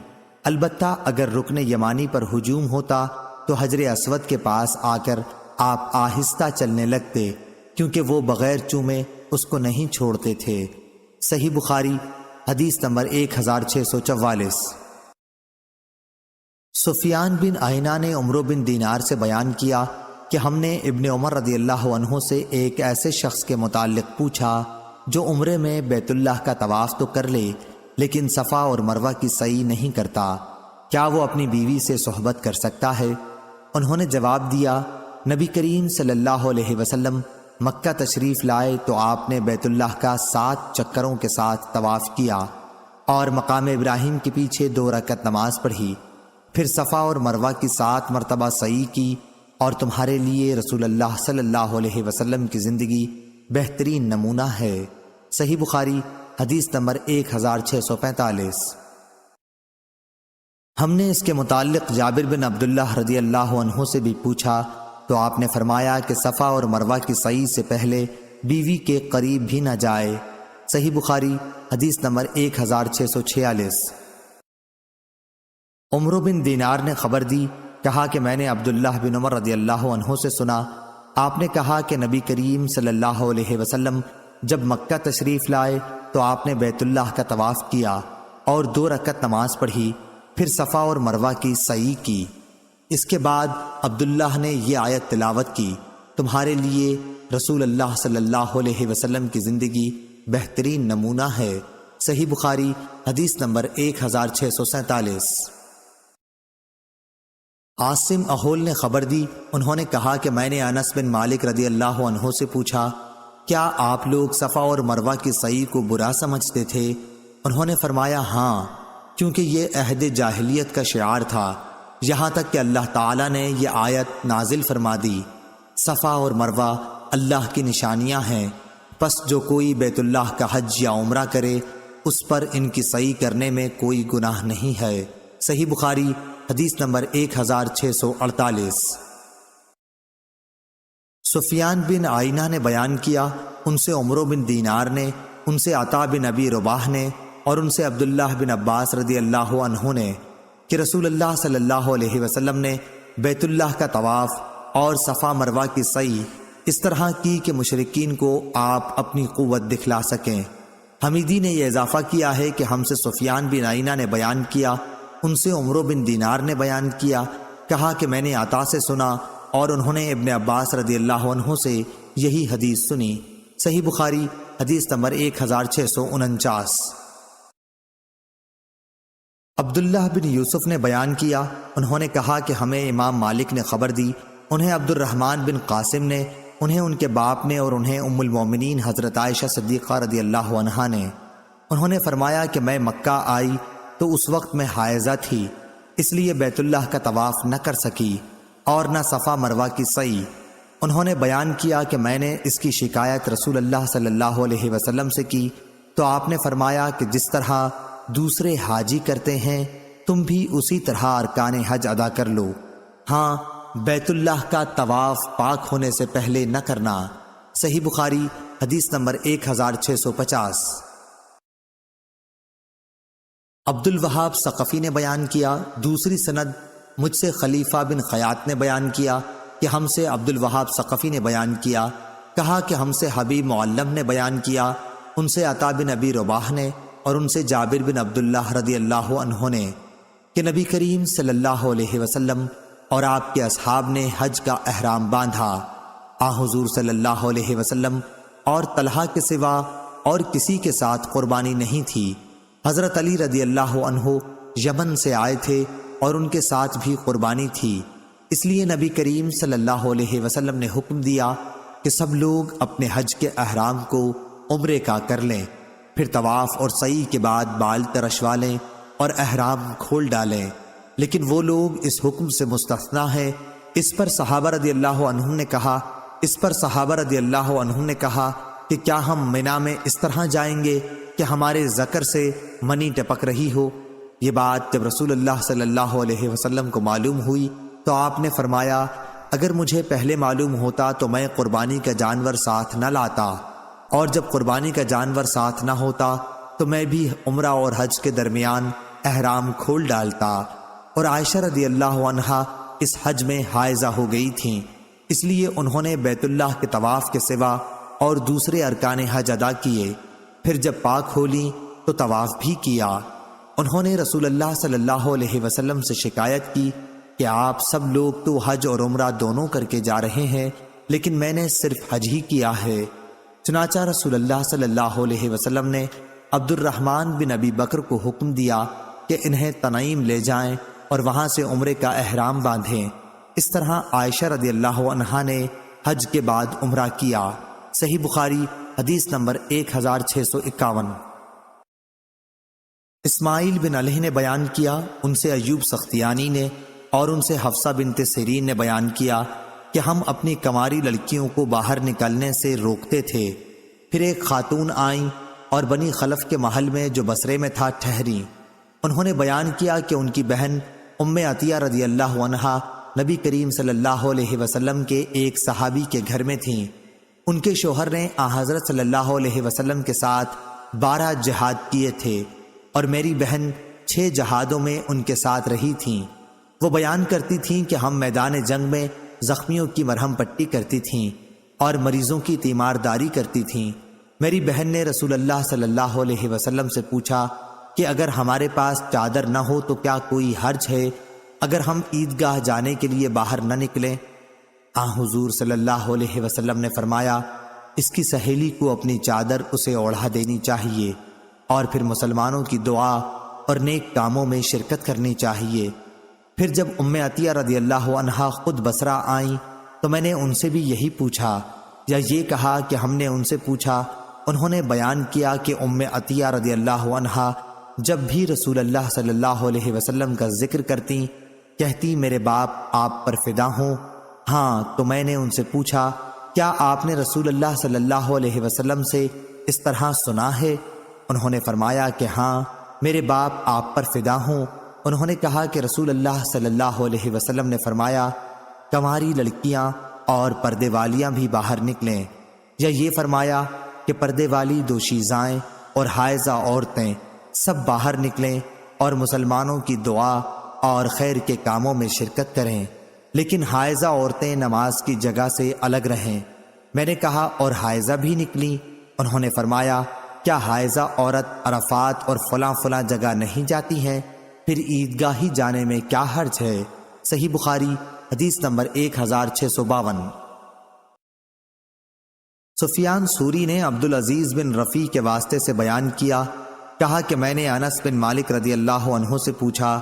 البتہ اگر رکن یمانی پر ہجوم ہوتا تو حجر اسود کے پاس آ کر آپ آہستہ چلنے لگتے، کیونکہ وہ بغیر چومے اس کو نہیں چھوڑتے تھے۔ صحیح بخاری حدیث نمبر 1644۔ سفیان بن عینہ نے عمرو بن دینار سے بیان کیا کہ ہم نے ابن عمر رضی اللہ عنہ سے ایک ایسے شخص کے متعلق پوچھا جو عمرے میں بیت اللہ کا طواف تو کر لے لیکن صفا اور مروہ کی سعی نہیں کرتا، کیا وہ اپنی بیوی سے صحبت کر سکتا ہے؟ انہوں نے جواب دیا، نبی کریم صلی اللہ علیہ وسلم مکہ تشریف لائے تو آپ نے بیت اللہ کا 7 چکروں کے ساتھ طواف کیا اور مقام ابراہیم کے پیچھے 2 رکعت نماز پڑھی، پھر صفا اور مروہ کی 7 مرتبہ سعی کی، اور تمہارے لیے رسول اللہ صلی اللہ علیہ وسلم کی زندگی بہترین نمونہ ہے۔ صحیح بخاری حدیث نمبر 1645۔ ہم نے اس کے متعلق جابر بن عبداللہ رضی اللہ عنہ سے بھی پوچھا تو آپ نے فرمایا کہ صفا اور مروہ کی سعی سے پہلے بیوی کے قریب بھی نہ جائے۔ صحیح بخاری حدیث نمبر 1646۔ عمرو بن دینار نے خبر دی، کہا کہ میں نے عبداللہ بن عمر رضی اللہ عنہ سے سنا، آپ نے کہا کہ نبی کریم صلی اللہ علیہ وسلم جب مکہ تشریف لائے تو آپ نے بیت اللہ کا طواف کیا اور 2 رکعت نماز پڑھی، پھر صفا اور مروہ کی سعی کی۔ اس کے بعد عبداللہ نے یہ آیت تلاوت کی، تمہارے لیے رسول اللہ صلی اللہ علیہ وسلم کی زندگی بہترین نمونہ ہے۔ صحیح بخاری حدیث نمبر 1647۔ عاصم اہول نے خبر دی، انہوں نے کہا کہ میں نے انس بن مالک رضی اللہ عنہ سے پوچھا، کیا آپ لوگ صفا اور مروہ کی سعی کو برا سمجھتے تھے؟ انہوں نے فرمایا ہاں، کیونکہ یہ عہد جاہلیت کا شعار تھا، یہاں تک کہ اللہ تعالیٰ نے یہ آیت نازل فرما دی، صفا اور مروہ اللہ کی نشانیاں ہیں، پس جو کوئی بیت اللہ کا حج یا عمرہ کرے اس پر ان کی سعی کرنے میں کوئی گناہ نہیں ہے۔ صحیح بخاری حدیث نمبر 1648۔ سفیان بن عینہ نے بیان کیا، ان سے عمرو بن دینار نے، ان سے عطا بن ابی رباح نے اور ان سے عبداللہ بن عباس رضی اللہ عنہ نے کہ رسول اللہ صلی اللہ علیہ وسلم نے بیت اللہ کا طواف اور صفا مروہ کی سعی اس طرح کی کہ مشرکین کو آپ اپنی قوت دکھلا سکیں۔ حمیدی نے یہ اضافہ کیا ہے کہ ہم سے سفیان بن عینہ نے بیان کیا، ان سے عمرو بن دینار نے بیان کیا، کہا کہ میں نے عطا سے سنا اور انہوں نے ابن عباس رضی اللہ عنہ سے یہی حدیث سنی۔ صحیح بخاری حدیث نمبر 1649۔ عبداللہ بن یوسف نے بیان کیا، انہوں نے کہا کہ ہمیں امام مالک نے خبر دی، انہیں عبد الرحمن بن قاسم نے، انہیں ان کے باپ نے اور انہیں ام المومنین حضرت عائشہ صدیقہ رضی اللہ عنہا نے، انہوں نے فرمایا کہ میں مکہ آئی تو اس وقت میں حائضہ تھی، اس لیے بیت اللہ کا طواف نہ کر سکی اور نہ صفا مروہ کی سعی۔ انہوں نے بیان کیا کہ میں نے اس کی شکایت رسول اللہ صلی اللہ علیہ وسلم سے کی تو آپ نے فرمایا کہ جس طرح دوسرے حاجی کرتے ہیں تم بھی اسی طرح ارکان حج ادا کر لو، ہاں بیت اللہ کا طواف پاک ہونے سے پہلے نہ کرنا۔ صحیح بخاری حدیث نمبر 1650۔ عبد الوہاب ثقفی نے بیان کیا، دوسری سند مجھ سے خلیفہ بن خیاط نے بیان کیا کہ ہم سے عبد الوہاب ثقفی نے بیان کیا، کہا کہ ہم سے حبیب معلم نے بیان کیا، ان سے عطا بن ابی رباح نے اور ان سے جابر بن عبداللہ رضی اللہ عنہ نے کہ نبی کریم صلی اللہ علیہ وسلم اور آپ کے اصحاب نے حج کا احرام باندھا، حضور صلی اللہ علیہ وسلم اور طلحہ کے سوا اور کسی کے ساتھ قربانی نہیں تھی۔ حضرت علی رضی اللہ عنہ یمن سے آئے تھے اور ان کے ساتھ بھی قربانی تھی، اس لیے نبی کریم صلی اللہ علیہ وسلم نے حکم دیا کہ سب لوگ اپنے حج کے احرام کو عمرے کا کر لیں، پھر طواف اور سعی کے بعد بال ترشوا لیں اور احرام کھول ڈالیں، لیکن وہ لوگ اس حکم سے مستثنیٰ ہیں۔ اس پر صحابہ رضی اللہ عنہم نے کہا کہ کیا ہم منا میں اس طرح جائیں گے کہ ہمارے ذکر سے منی ٹپک رہی ہو؟ یہ بات جب رسول اللہ صلی اللہ علیہ وسلم کو معلوم ہوئی تو آپ نے فرمایا، اگر مجھے پہلے معلوم ہوتا تو میں قربانی کا جانور ساتھ نہ لاتا، اور جب قربانی کا جانور ساتھ نہ ہوتا تو میں بھی عمرہ اور حج کے درمیان احرام کھول ڈالتا۔ اور عائشہ رضی اللہ عنہا اس حج میں حائضہ ہو گئی تھیں، اس لیے انہوں نے بیت اللہ کے طواف کے سوا اور دوسرے ارکان حج ادا کیے، پھر جب پاک ہو لیں تو طواف بھی کیا۔ انہوں نے رسول اللہ صلی اللہ علیہ وسلم سے شکایت کی کہ آپ سب لوگ تو حج اور عمرہ دونوں کر کے جا رہے ہیں، لیکن میں نے صرف حج ہی کیا ہے۔ چنانچہ رسول اللہ صلی اللہ علیہ وسلم نے عبد الرحمن بن ابی بکر کو حکم دیا کہ انہیں تنعیم لے جائیں اور وہاں سے عمرے کا احرام باندھیں۔ اس طرح عائشہ رضی اللہ عنہا نے حج کے بعد عمرہ کیا۔ صحیح بخاری حدیث نمبر 1651۔ اسماعیل بن علیہ نے بیان کیا، ان سے ایوب سختیانی نے اور ان سے حفصہ بنت سیرین نے بیان کیا کہ ہم اپنی کنواری لڑکیوں کو باہر نکلنے سے روکتے تھے، پھر ایک خاتون آئیں اور بنی خلف کے محل میں جو بصرے میں تھا ٹھہریں۔ انہوں نے بیان کیا کہ ان کی بہن ام عطیہ رضی اللہ عنہا نبی کریم صلی اللہ علیہ وسلم کے ایک صحابی کے گھر میں تھیں۔ ان کے شوہر نے حضرت صلی اللہ علیہ وسلم کے ساتھ 12 جہاد کیے تھے اور میری بہن 6 جہادوں میں ان کے ساتھ رہی تھیں۔ وہ بیان کرتی تھیں کہ ہم میدان جنگ میں زخمیوں کی مرہم پٹی کرتی تھیں اور مریضوں کی تیمارداری کرتی تھیں۔ میری بہن نے رسول اللہ صلی اللہ علیہ وسلم سے پوچھا کہ اگر ہمارے پاس چادر نہ ہو تو کیا کوئی حرج ہے اگر ہم عیدگاہ جانے کے لیے باہر نہ نکلیں؟ حضور صلی اللہ علیہ وسلم نے فرمایا، اس کی سہیلی کو اپنی چادر اسے اوڑھا دینی چاہیے اور پھر مسلمانوں کی دعا اور نیک کاموں میں شرکت کرنی چاہیے۔ پھر جب ام عطیہ رضی اللہ عنہا خود بصرہ آئیں تو میں نے ان سے بھی یہی پوچھا، یا یہ کہا کہ ہم نے ان سے پوچھا۔ انہوں نے بیان کیا کہ ام عطیہ رضی اللہ عنہا جب بھی رسول اللہ صلی اللہ علیہ وسلم کا ذکر کرتی کہتی، میرے باپ آپ پر فدا ہوں۔ تو میں نے ان سے پوچھا، کیا آپ نے رسول اللہ صلی اللہ علیہ وسلم سے اس طرح سنا ہے؟ انہوں نے فرمایا کہ ہاں، میرے باپ آپ پر فدا ہوں۔ انہوں نے کہا کہ رسول اللہ صلی اللہ علیہ وسلم نے فرمایا، کنواری لڑکیاں اور پردے والیاں بھی باہر نکلیں، یا یہ فرمایا کہ پردے والی دوشیزائیں اور حائضہ عورتیں سب باہر نکلیں اور مسلمانوں کی دعا اور خیر کے کاموں میں شرکت کریں، لیکن حائضہ عورتیں نماز کی جگہ سے الگ رہیں۔ میں نے کہا، اور حائضہ بھی نکلیں؟ انہوں نے فرمایا، کیا حائضہ عورت عرفات اور فلاں فلاں جگہ نہیں جاتی ہیں؟ پھر عیدگاہی جانے میں کیا حرج ہے؟ صحیح بخاری حدیث نمبر 1652۔ سفیان ثوری نے عبدالعزیز بن رفیع کے واسطے سے بیان کیا، کہا کہ میں نے انس بن مالک رضی اللہ عنہ سے پوچھا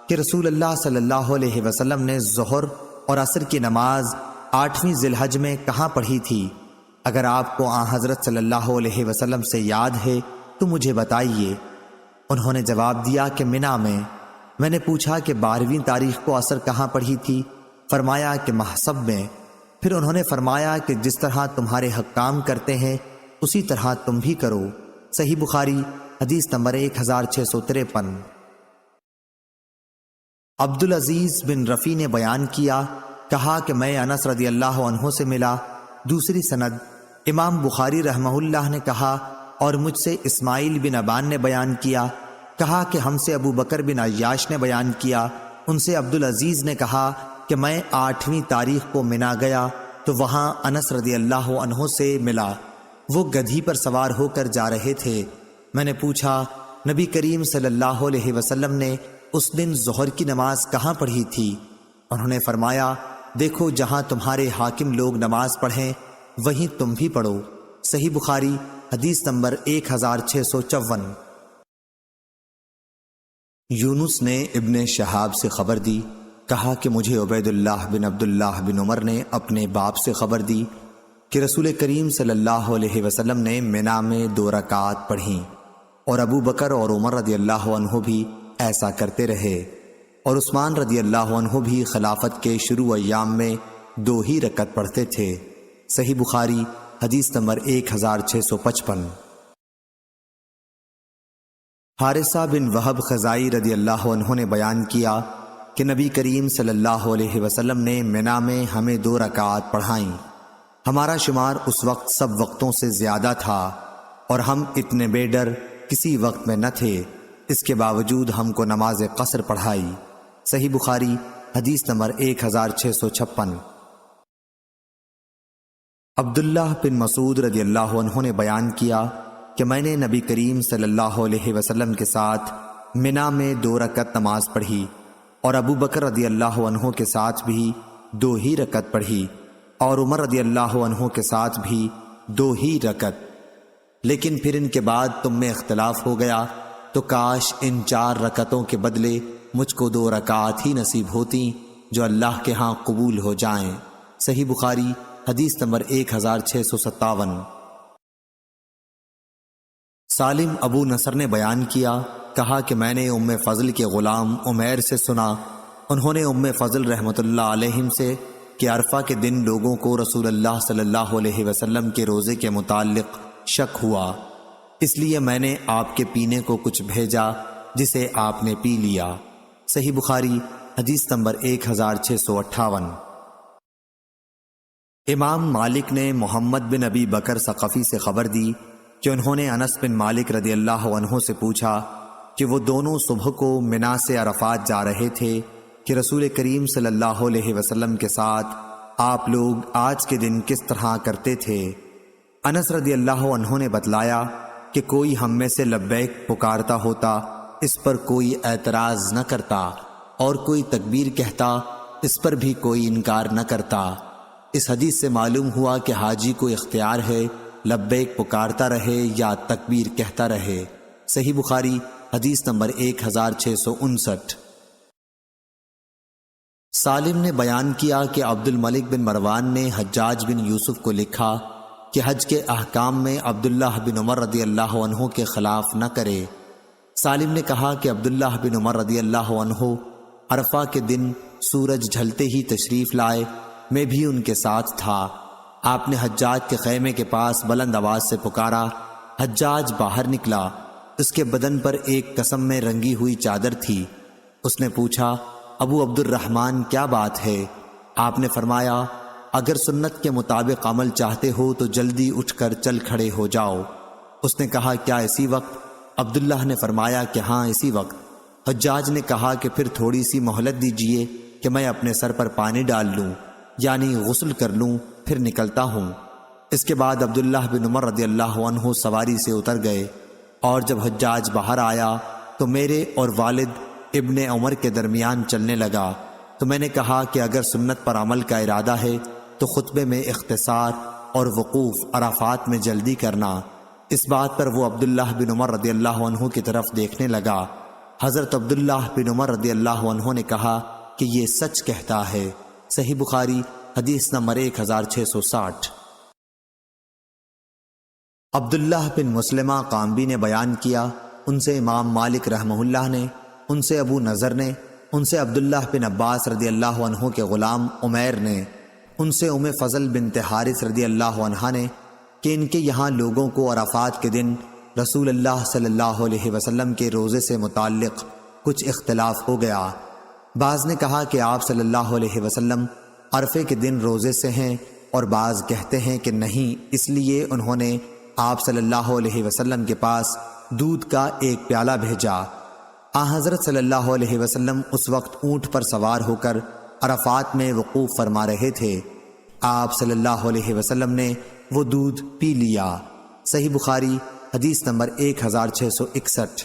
کہ رسول اللہ صلی اللہ علیہ وسلم نے ظہر اور عصر کی نماز 8ویں ذی الحج میں کہاں پڑھی تھی؟ اگر آپ کو حضرت صلی اللہ علیہ وسلم سے یاد ہے تو مجھے بتائیے۔ انہوں نے جواب دیا کہ منی میں۔ میں نے پوچھا کہ 12ویں تاریخ کو عصر کہاں پڑھی تھی؟ فرمایا کہ محصب میں۔ پھر انہوں نے فرمایا کہ جس طرح تمہارے حکام کرتے ہیں اسی طرح تم بھی کرو۔ صحیح بخاری حدیث نمبر 1653۔ عبدالعزیز بن رفیع نے بیان کیا، کہا کہ میں انس رضی اللہ عنہ سے ملا۔ دوسری سند امام بخاری رحمہ اللہ نے کہا، اور مجھ سے اسماعیل بن ابان نے بیان کیا، کہا کہ ہم سے ابو بکر بن عیاش نے بیان کیا، ان سے عبدالعزیز نے کہا کہ میں 8ویں تاریخ کو منی گیا تو وہاں انس رضی اللہ عنہ سے ملا۔ وہ گدھی پر سوار ہو کر جا رہے تھے۔ میں نے پوچھا، نبی کریم صلی اللہ علیہ وسلم نے اس دن ظہر کی نماز کہاں پڑھی تھی؟ انہوں نے فرمایا، دیکھو جہاں تمہارے حاکم لوگ نماز پڑھیں وہیں تم بھی پڑھو۔ صحیح بخاری حدیث نمبر 1654۔ یونس نے ابن شہاب سے خبر دی، کہا کہ مجھے عبید اللہ بن عبداللہ بن عمر نے اپنے باپ سے خبر دی کہ رسول کریم صلی اللہ علیہ وسلم نے منی میں 2 رکعات پڑھیں، اور ابو بکر اور عمر رضی اللہ عنہ بھی ایسا کرتے رہے، اور عثمان رضی اللہ عنہ بھی خلافت کے شروع ایام میں 2 ہی رکعت پڑھتے تھے۔ صحیح بخاری حدیث نمبر 1655۔ حارثہ بن وہب خزائی رضی اللہ عنہ نے بیان کیا کہ نبی کریم صلی اللہ علیہ وسلم نے منی میں ہمیں 2 رکعات پڑھائیں۔ ہمارا شمار اس وقت سب وقتوں سے زیادہ تھا اور ہم اتنے بے ڈر کسی وقت میں نہ تھے، اس کے باوجود ہم کو نماز قصر پڑھائی۔ صحیح بخاری حدیث نمبر 1656۔ عبداللہ بن مسعود رضی اللہ عنہ نے بیان کیا کہ میں نے نبی کریم صلی اللہ علیہ وسلم کے ساتھ منی میں 2 رکعت نماز پڑھی، اور ابو بکر رضی اللہ عنہ کے ساتھ بھی 2 ہی رکعت پڑھی، اور عمر رضی اللہ عنہ کے ساتھ بھی 2 ہی رکعت۔ لیکن پھر ان کے بعد تم میں اختلاف ہو گیا، تو کاش ان 4 رکعتوں کے بدلے مجھ کو 2 رکعات ہی نصیب ہوتی جو اللہ کے ہاں قبول ہو جائیں۔ صحیح بخاری حدیث نمبر 1657۔ سالم ابو نصر نے بیان کیا، کہا کہ میں نے ام فضل کے غلام عمیر سے سنا، انہوں نے ام فضل رحمۃ اللہ علیہم سے کہ عرفہ کے دن لوگوں کو رسول اللہ صلی اللہ علیہ وسلم کے روزے کے متعلق شک ہوا، اس لیے میں نے آپ کے پینے کو کچھ بھیجا جسے آپ نے پی لیا۔ صحیح بخاری حدیث نمبر 1658۔ امام مالک نے محمد بن ابی بکر ثقفی سے خبر دی کہ انہوں نے انس بن مالک رضی اللہ عنہ سے پوچھا کہ وہ دونوں صبح کو منی سے عرفات جا رہے تھے کہ رسول کریم صلی اللہ علیہ وسلم کے ساتھ آپ لوگ آج کے دن کس طرح کرتے تھے؟ انس رضی اللہ عنہ نے بتلایا کہ کوئی ہم میں سے لبیک پکارتا ہوتا اس پر کوئی اعتراض نہ کرتا، اور کوئی تکبیر کہتا اس پر بھی کوئی انکار نہ کرتا۔ اس حدیث سے معلوم ہوا کہ حاجی کو اختیار ہے لبیک پکارتا رہے یا تکبیر کہتا رہے۔ صحیح بخاری حدیث نمبر 1659۔ سالم نے بیان کیا کہ عبد الملک بن مروان نے حجاج بن یوسف کو لکھا کہ حج کے احکام میں عبداللہ بن عمر رضی اللہ عنہ کے خلاف نہ کرے۔ سالم نے کہا کہ عبداللہ بن عمر رضی اللہ عنہ عرفہ کے دن سورج ڈھلتے ہی تشریف لائے، میں بھی ان کے ساتھ تھا۔ آپ نے حجاج کے خیمے کے پاس بلند آواز سے پکارا، حجاج باہر نکلا، اس کے بدن پر ایک قسم میں رنگی ہوئی چادر تھی۔ اس نے پوچھا، ابو عبد الرحمن کیا بات ہے؟ آپ نے فرمایا، اگر سنت کے مطابق عمل چاہتے ہو تو جلدی اٹھ کر چل کھڑے ہو جاؤ۔ اس نے کہا، کیا اسی وقت؟ عبداللہ نے فرمایا کہ ہاں اسی وقت۔ حجاج نے کہا کہ پھر تھوڑی سی مہلت دیجئے کہ میں اپنے سر پر پانی ڈال لوں، یعنی غسل کر لوں، پھر نکلتا ہوں۔ اس کے بعد عبداللہ بن عمر رضی اللہ عنہ سواری سے اتر گئے، اور جب حجاج باہر آیا تو میرے اور والد ابن عمر کے درمیان چلنے لگا، تو میں نے کہا کہ اگر سنت پر عمل کا ارادہ ہے تو خطبے میں اختصار اور وقوف عرفات میں جلدی کرنا۔ اس بات پر وہ عبداللہ بن عمر رضی اللہ عنہ کی طرف دیکھنے لگا۔ حضرت عبداللہ بن عمر رضی اللہ عنہ نے کہا کہ یہ سچ کہتا ہے۔ صحیح بخاری حدیث نمبر 1660۔ عبداللہ بن مسلمہ قامبی نے بیان کیا، ان سے امام مالک رحمہ اللہ نے، ان سے ابو نضر نے، ان سے عبداللہ بن عباس رضی اللہ عنہ کے غلام عمیر نے، ان سے ام فضل بنت حارث رضی اللہ عنہا نے کہ ان کے یہاں لوگوں کو عرفات کے دن رسول اللہ صلی اللہ علیہ وسلم کے روزے سے متعلق کچھ اختلاف ہو گیا۔ بعض نے کہا کہ آپ صلی اللہ علیہ وسلم عرفے کے دن روزے سے ہیں، اور بعض کہتے ہیں کہ نہیں، اس لیے انہوں نے آپ صلی اللہ علیہ وسلم کے پاس دودھ کا ایک پیالہ بھیجا۔ حضرت صلی اللہ علیہ وسلم اس وقت اونٹ پر سوار ہو کر عرفات میں وقوف فرما رہے تھے۔ آپ صلی اللہ علیہ وسلم نے وہ دودھ پی لیا۔ صحیح بخاری حدیث نمبر 1661۔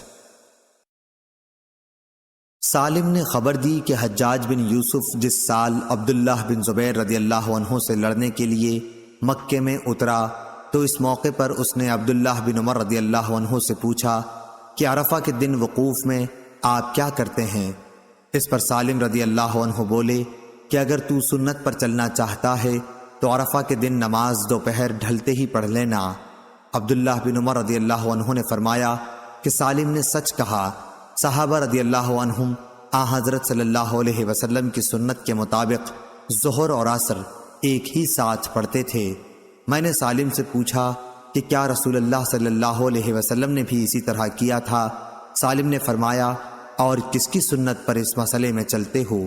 سالم نے خبر دی کہ حجاج بن یوسف جس سال عبداللہ بن زبیر رضی اللہ عنہ سے لڑنے کے لیے مکے میں اترا تو اس موقع پر اس نے عبداللہ بن عمر رضی اللہ عنہ سے پوچھا کہ عرفہ کے دن وقوف میں آپ کیا کرتے ہیں؟ اس پر سالم رضی اللہ عنہ بولے کہ اگر تو سنت پر چلنا چاہتا ہے تو عرفہ کے دن نماز دوپہر ڈھلتے ہی پڑھ لینا۔ عبداللہ بن عمر رضی اللہ عنہ نے فرمایا کہ سالم نے سچ کہا۔ صحابہ رضی اللہ عنہم حضرت صلی اللہ علیہ وسلم کی سنت کے مطابق ظہر اور عصر ایک ہی ساتھ پڑھتے تھے۔ میں نے سالم سے پوچھا کہ کیا رسول اللہ صلی اللہ علیہ وسلم نے بھی اسی طرح کیا تھا؟ سالم نے فرمایا، اور کس کی سنت پر اس مسئلے میں چلتے ہو؟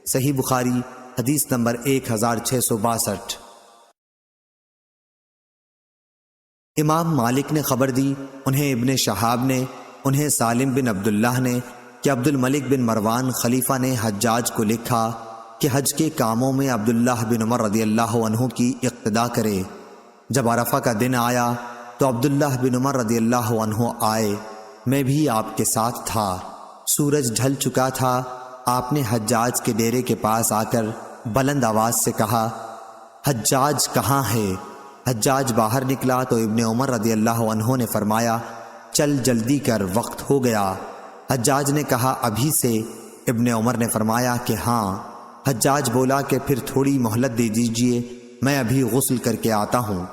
صحیح بخاری حدیث نمبر 1662۔ امام مالک نے خبر دی، انہیں ابن شہاب نے، انہیں سالم بن عبداللہ نے کہ عبد الملک بن مروان خلیفہ نے حجاج کو لکھا کہ حج کے کاموں میں عبداللہ بن عمر رضی اللہ عنہ کی اقتدا کرے۔ جب عرفہ کا دن آیا تو عبداللہ بن عمر رضی اللہ عنہ آئے، میں بھی آپ کے ساتھ تھا۔ سورج ڈھل چکا تھا۔ آپ نے حجاج کے ڈیرے کے پاس آ کر بلند آواز سے کہا، حجاج کہاں ہے؟ حجاج باہر نکلا تو ابن عمر رضی اللہ عنہ نے فرمایا، چل جلدی کر، وقت ہو گیا۔ حجاج نے کہا، ابھی سے؟ ابن عمر نے فرمایا کہ ہاں۔ حجاج بولا کہ پھر تھوڑی مہلت دے دیجئے، میں ابھی غسل کر کے آتا ہوں۔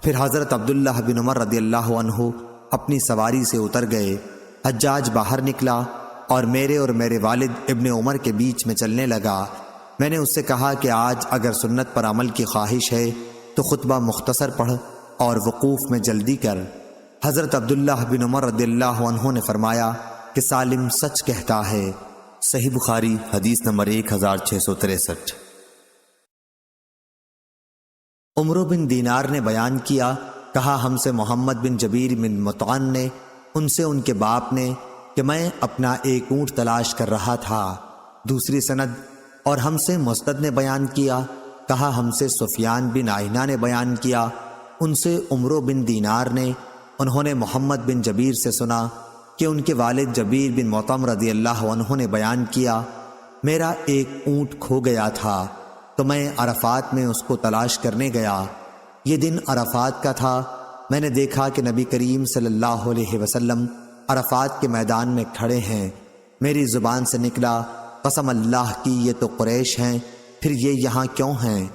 پھر حضرت عبداللہ بن عمر رضی اللہ عنہ اپنی سواری سے اتر گئے۔ حجاج باہر نکلا اور میرے والد ابن عمر کے بیچ میں چلنے لگا۔ میں نے اس سے کہا کہ آج اگر سنت پر عمل کی خواہش ہے تو خطبہ مختصر پڑھ اور وقوف میں جلدی کر۔ حضرت عبداللہ بن عمر رضی اللہ عنہ نے فرمایا کہ سالم سچ کہتا ہے۔ صحیح بخاری حدیث نمبر 1663۔ عمرو بن دینار نے بیان کیا، کہا ہم سے محمد بن جبیر بن مطعن نے، ان سے ان کے باپ نے کہ میں اپنا ایک اونٹ تلاش کر رہا تھا۔ دوسری سند اور ہم سے مسدد نے بیان کیا، کہا ہم سے سفیان بن عیینہ نے بیان کیا ان سے عمرو بن دینار نے، انہوں نے محمد بن جبیر سے سنا کہ ان کے والد جبیر بن مطعم رضی اللہ عنہ نے بیان کیا، میرا ایک اونٹ کھو گیا تھا تو میں عرفات میں اس کو تلاش کرنے گیا۔ یہ دن عرفات کا تھا۔ میں نے دیکھا کہ نبی کریم صلی اللہ علیہ وسلم عرفات کے میدان میں کھڑے ہیں۔ میری زبان سے نکلا، قسم اللہ کی یہ تو قریش ہیں، پھر یہ یہاں کیوں ہیں؟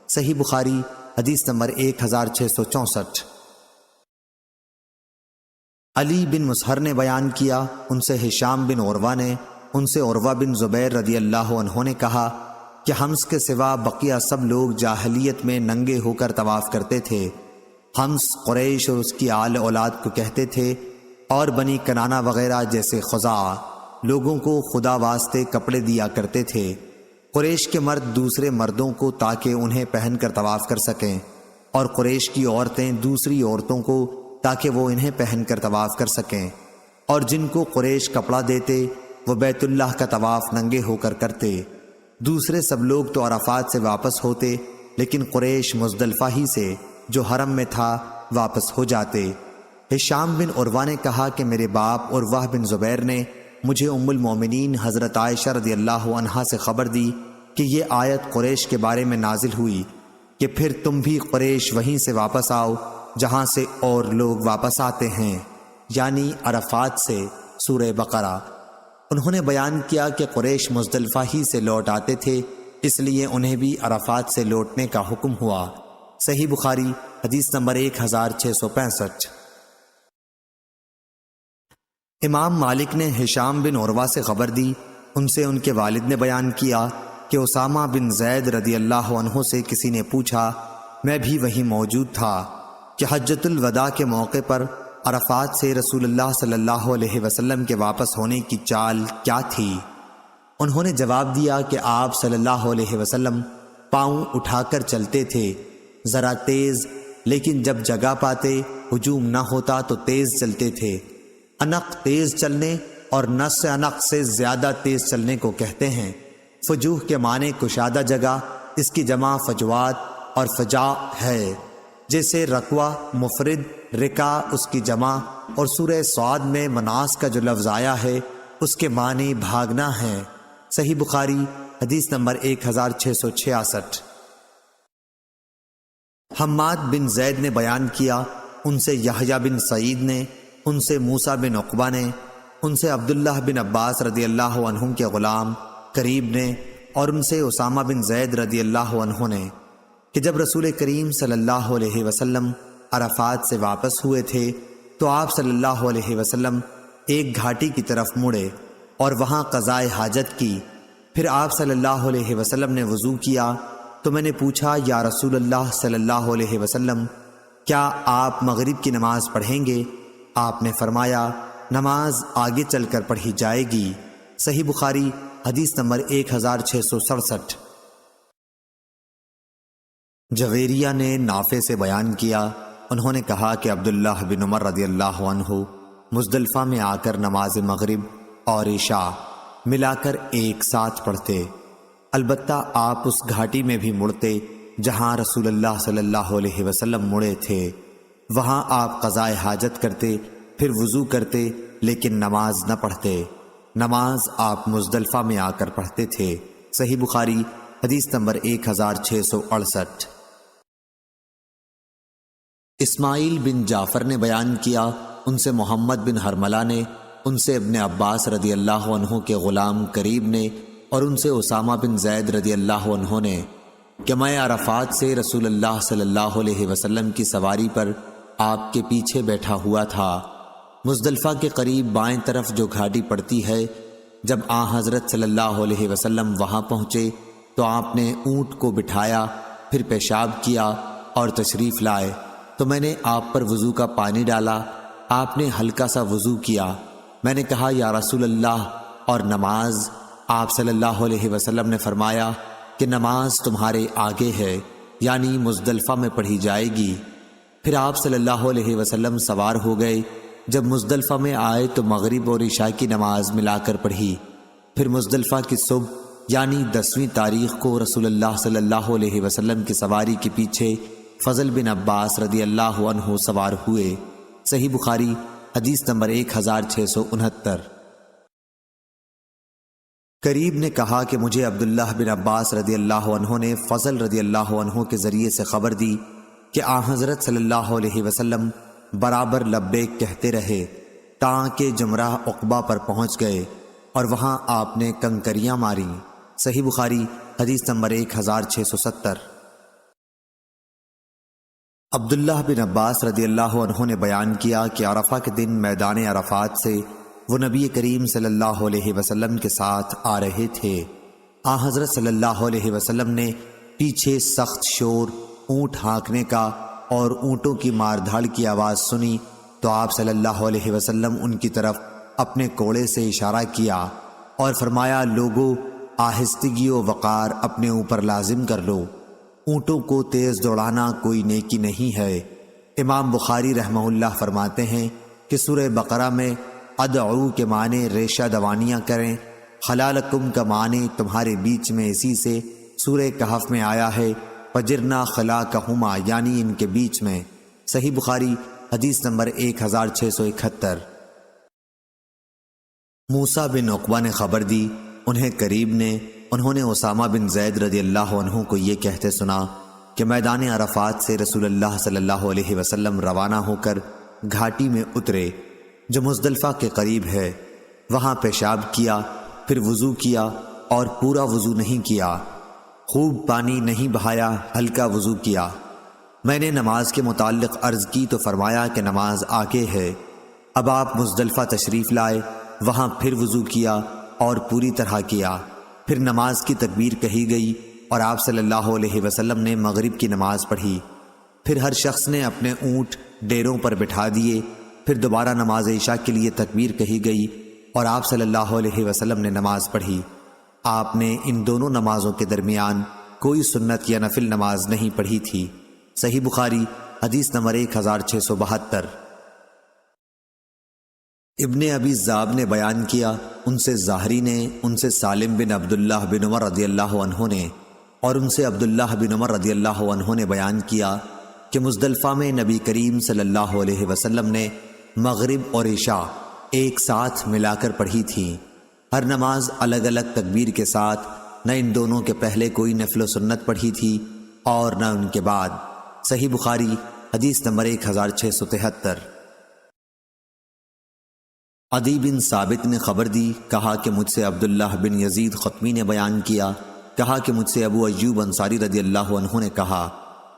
صحیح بخاری حدیث نمبر 1664۔ علی بن مسہر نے بیان کیا، ان سے ہشام بن عروہ نے، ان سے عروہ بن زبیر رضی اللہ عنہ نے کہا کہ حمز کے سوا بقیہ سب لوگ جاہلیت میں ننگے ہو کر طواف کرتے تھے۔ حمز قریش اور اس کی آل اولاد کو کہتے تھے، اور بنی کنانہ وغیرہ جیسے خزاع لوگوں کو خدا واسطے کپڑے دیا کرتے تھے۔ قریش کے مرد دوسرے مردوں کو تاکہ انہیں پہن کر طواف کر سکیں، اور قریش کی عورتیں دوسری عورتوں کو تاکہ وہ انہیں پہن کر طواف کر سکیں، اور جن کو قریش کپڑا دیتے وہ بیت اللہ کا طواف ننگے ہو کر کرتے۔ دوسرے سب لوگ تو عرفات سے واپس ہوتے، لیکن قریش مزدلفہ ہی سے جو حرم میں تھا واپس ہو جاتے۔ ہشام بن عروہ نے کہا کہ میرے باپ عروہ بن زبیر نے مجھے ام المومنین حضرت عائشہ رضی اللہ عنہا سے خبر دی کہ یہ آیت قریش کے بارے میں نازل ہوئی کہ پھر تم بھی قریش وہیں سے واپس آؤ جہاں سے اور لوگ واپس آتے ہیں، یعنی عرفات سے۔ سورہ بقرہ۔ انہوں نے بیان کیا کہ قریش مزدلفہ ہی سے لوٹ آتے تھے، اس لیے انہیں بھی عرفات سے لوٹنے کا حکم ہوا۔ صحیح بخاری حدیث نمبر 1665۔ امام مالک نے ہشام بن عروہ سے خبر دی، ان سے ان کے والد نے بیان کیا کہ اسامہ بن زید رضی اللہ عنہ سے کسی نے پوچھا، میں بھی وہیں موجود تھا، کہ حجۃ الوداع کے موقع پر عرفات سے رسول اللہ صلی اللہ علیہ وسلم کے واپس ہونے کی چال کیا تھی؟ انہوں نے جواب دیا کہ آپ صلی اللہ علیہ وسلم پاؤں اٹھا کر چلتے تھے، ذرا تیز، لیکن جب جگہ پاتے ہجوم نہ ہوتا تو تیز چلتے تھے۔ انق تیز چلنے اور نص انق سے زیادہ تیز چلنے کو کہتے ہیں۔ فجوہ کے معنی کشادہ جگہ، اس کی جمع فجوات اور فجاء ہے، جیسے رکوہ مفرد، رکا اس کی جمع، اور سورہ صاد میں مناس کا جو لفظ آیا ہے اس کے معنی بھاگنا ہے۔ صحیح بخاری حدیث نمبر 1666۔ حماد بن زید نے بیان کیا، ان سے یحییٰ بن سعید نے، ان سے موسیٰ بن عقبہ نے، ان سے عبداللہ بن عباس رضی اللہ عنہ کے غلام قریب نے، اور ان سے اسامہ بن زید رضی اللہ عنہ نے، کہ جب رسول کریم صلی اللہ علیہ وسلم عرفات سے واپس ہوئے تھے تو آپ صلی اللہ علیہ وسلم ایک گھاٹی کی طرف مڑے اور وہاں قضائے حاجت کی۔ پھر آپ صلی اللہ علیہ وسلم نے وضو کیا تو میں نے پوچھا، یا رسول اللہ صلی اللہ علیہ وسلم، کیا آپ مغرب کی نماز پڑھیں گے؟ آپ نے فرمایا، نماز آگے چل کر پڑھی جائے گی۔ صحیح بخاری حدیث نمبر 1667۔ جویریہ نے نافع سے بیان کیا، انہوں نے کہا کہ عبداللہ بن عمر رضی اللہ عنہ مزدلفہ میں آ کر نماز مغرب اور عشاء ملا کر ایک ساتھ پڑھتے، البتہ آپ اس گھاٹی میں بھی مڑتے جہاں رسول اللہ صلی اللہ علیہ وسلم مڑے تھے، وہاں آپ قضائے حاجت کرتے، پھر وضو کرتے، لیکن نماز نہ پڑھتے۔ نماز آپ مزدلفہ میں آ کر پڑھتے تھے۔ صحیح بخاری حدیث نمبر 1668۔ اسماعیل بن جعفر نے بیان کیا، ان سے محمد بن حرملہ نے، ان سے ابن عباس رضی اللہ عنہ کے غلام قریب نے، اور ان سے اسامہ بن زید رضی اللہ عنہ نے، کہ میں عرفات سے رسول اللہ صلی اللہ علیہ وسلم کی سواری پر آپ کے پیچھے بیٹھا ہوا تھا۔ مزدلفہ کے قریب بائیں طرف جو گھاٹی پڑتی ہے، جب حضرت صلی اللہ علیہ وسلم وہاں پہنچے تو آپ نے اونٹ کو بٹھایا، پھر پیشاب کیا اور تشریف لائے تو میں نے آپ پر وضو کا پانی ڈالا، آپ نے ہلکا سا وضو کیا۔ میں نے کہا، یا رسول اللہ، اور نماز؟ آپ صلی اللہ علیہ وسلم نے فرمایا کہ نماز تمہارے آگے ہے، یعنی مزدلفہ میں پڑھی جائے گی۔ پھر آپ صلی اللہ علیہ وسلم سوار ہو گئے، جب مزدلفہ میں آئے تو مغرب اور عشاء کی نماز ملا کر پڑھی۔ پھر مزدلفہ کی صبح یعنی 10ویں تاریخ کو رسول اللہ صلی اللہ علیہ وسلم کی سواری کے پیچھے فضل بن عباس رضی اللہ عنہ سوار ہوئے۔ صحیح بخاری حدیث نمبر 1669۔ قریب نے کہا کہ مجھے عبداللہ بن عباس رضی اللہ عنہ نے فضل رضی اللہ عنہ کے ذریعے سے خبر دی کہ آن حضرت صلی اللہ علیہ وسلم برابر لبیک کہتے رہے تاکہ جمرہ عقبہ پر پہنچ گئے اور وہاں آپ نے کنکریاں ماریں۔ صحیح بخاری حدیث نمبر 1670۔ عبداللہ بن عباس رضی اللہ عنہ نے بیان کیا کہ عرفہ کے دن میدان عرفات سے وہ نبی کریم صلی اللہ علیہ وسلم کے ساتھ آ رہے تھے۔ آن حضرت صلی اللہ علیہ وسلم نے پیچھے سخت شور، اونٹ ہانکنے کا اور اونٹوں کی مار دھاڑ کی آواز سنی تو آپ صلی اللہ علیہ وسلم ان کی طرف اپنے کوڑے سے اشارہ کیا اور فرمایا، لوگو آہستگی و وقار اپنے اوپر لازم کر لو، اونٹوں کو تیز دوڑانا کوئی نیکی نہیں ہے۔ امام بخاری رحمہ اللہ فرماتے ہیں کہ سورہ بقرہ میں ادعو کے معنی ریشہ دوانیاں کریں، خلالکم کا معنی تمہارے بیچ میں، اسی سے سورہ کہف میں آیا ہے فجرنا خلاکہما، یعنی ان کے بیچ میں۔ صحیح بخاری حدیث نمبر 1671۔ موسیٰ بن عقبہ نے خبر دی، انہیں قریب نے، انہوں نے اسامہ بن زید رضی اللہ عنہ کو یہ کہتے سنا کہ میدان عرفات سے رسول اللہ صلی اللہ علیہ وسلم روانہ ہو کر گھاٹی میں اترے جو مزدلفہ کے قریب ہے، وہاں پیشاب کیا، پھر وضو کیا اور پورا وضو نہیں کیا، خوب پانی نہیں بہایا، ہلکا وضو کیا۔ میں نے نماز کے متعلق عرض کی تو فرمایا کہ نماز آگے ہے۔ اب آپ مزدلفہ تشریف لائے، وہاں پھر وضو کیا اور پوری طرح کیا، پھر نماز کی تکبیر کہی گئی اور آپ صلی اللہ علیہ وسلم نے مغرب کی نماز پڑھی۔ پھر ہر شخص نے اپنے اونٹ ڈیروں پر بٹھا دیے، پھر دوبارہ نماز عشاء کے لیے تکبیر کہی گئی اور آپ صلی اللہ علیہ وسلم نے نماز پڑھی۔ آپ نے ان دونوں نمازوں کے درمیان کوئی سنت یا نفل نماز نہیں پڑھی تھی۔ صحیح بخاری حدیث نمبر 1672۔ ابن ابی ذئب نے بیان کیا، ان سے ظاہری نے، ان سے سالم بن عبداللہ بن عمر رضی اللہ عنہ نے، اور ان سے عبداللہ بن عمر رضی اللہ عنہ نے بیان کیا کہ مزدلفہ میں نبی کریم صلی اللہ علیہ وسلم نے مغرب اور عشاء ایک ساتھ ملا کر پڑھی تھی، ہر نماز الگ الگ تکبیر کے ساتھ، نہ ان دونوں کے پہلے کوئی نفل و سنت پڑھی تھی اور نہ ان کے بعد۔ صحیح بخاری حدیث نمبر 1673۔ عدی بن ثابت نے خبر دی، کہا کہ مجھ سے عبداللہ بن یزید خطمی نے بیان کیا، کہا کہ مجھ سے ابو ایوب انصاری رضی اللہ عنہ نے کہا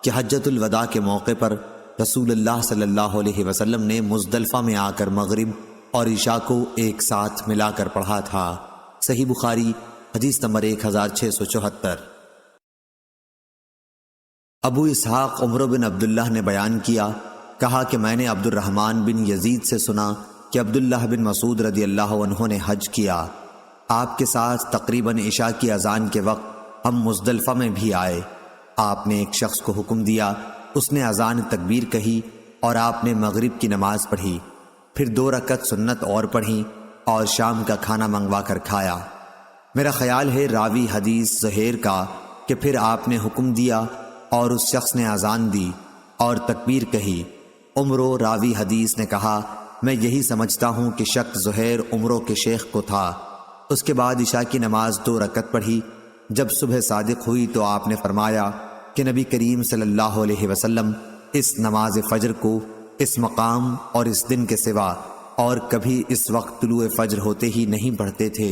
کہ حجۃ الوداع کے موقع پر رسول اللہ صلی اللہ علیہ وسلم نے مزدلفہ میں آ کر مغرب اور عشاء کو ایک ساتھ ملا کر پڑھا تھا۔ صحیح بخاری حدیث نمبر 1674۔ ابو اسحاق عمر بن عبداللہ نے بیان کیا، کہا کہ میں نے عبد الرحمن بن یزید سے سنا کہ عبداللہ بن مسعود رضی اللہ عنہ نے حج کیا، آپ کے ساتھ تقریباً عشاء کی اذان کے وقت ہم مزدلفہ میں بھی آئے، آپ نے ایک شخص کو حکم دیا، اس نے اذان تکبیر کہی اور آپ نے مغرب کی نماز پڑھی، پھر 2 رکعت سنت اور پڑھی اور شام کا کھانا منگوا کر کھایا۔ میرا خیال ہے راوی حدیث زہیر کا کہ پھر آپ نے حکم دیا اور اس شخص نے اذان دی اور تکبیر کہی۔ عمرو راوی حدیث نے کہا، میں یہی سمجھتا ہوں کہ شک زہیر عمرو کے شیخ کو تھا۔ اس کے بعد عشاء کی نماز 2 رکعت پڑھی۔ جب صبح صادق ہوئی تو آپ نے فرمایا کہ نبی کریم صلی اللہ علیہ وسلم اس نماز فجر کو اس مقام اور اس دن کے سوا اور کبھی اس وقت طلوع فجر ہوتے ہی نہیں پڑھتے تھے۔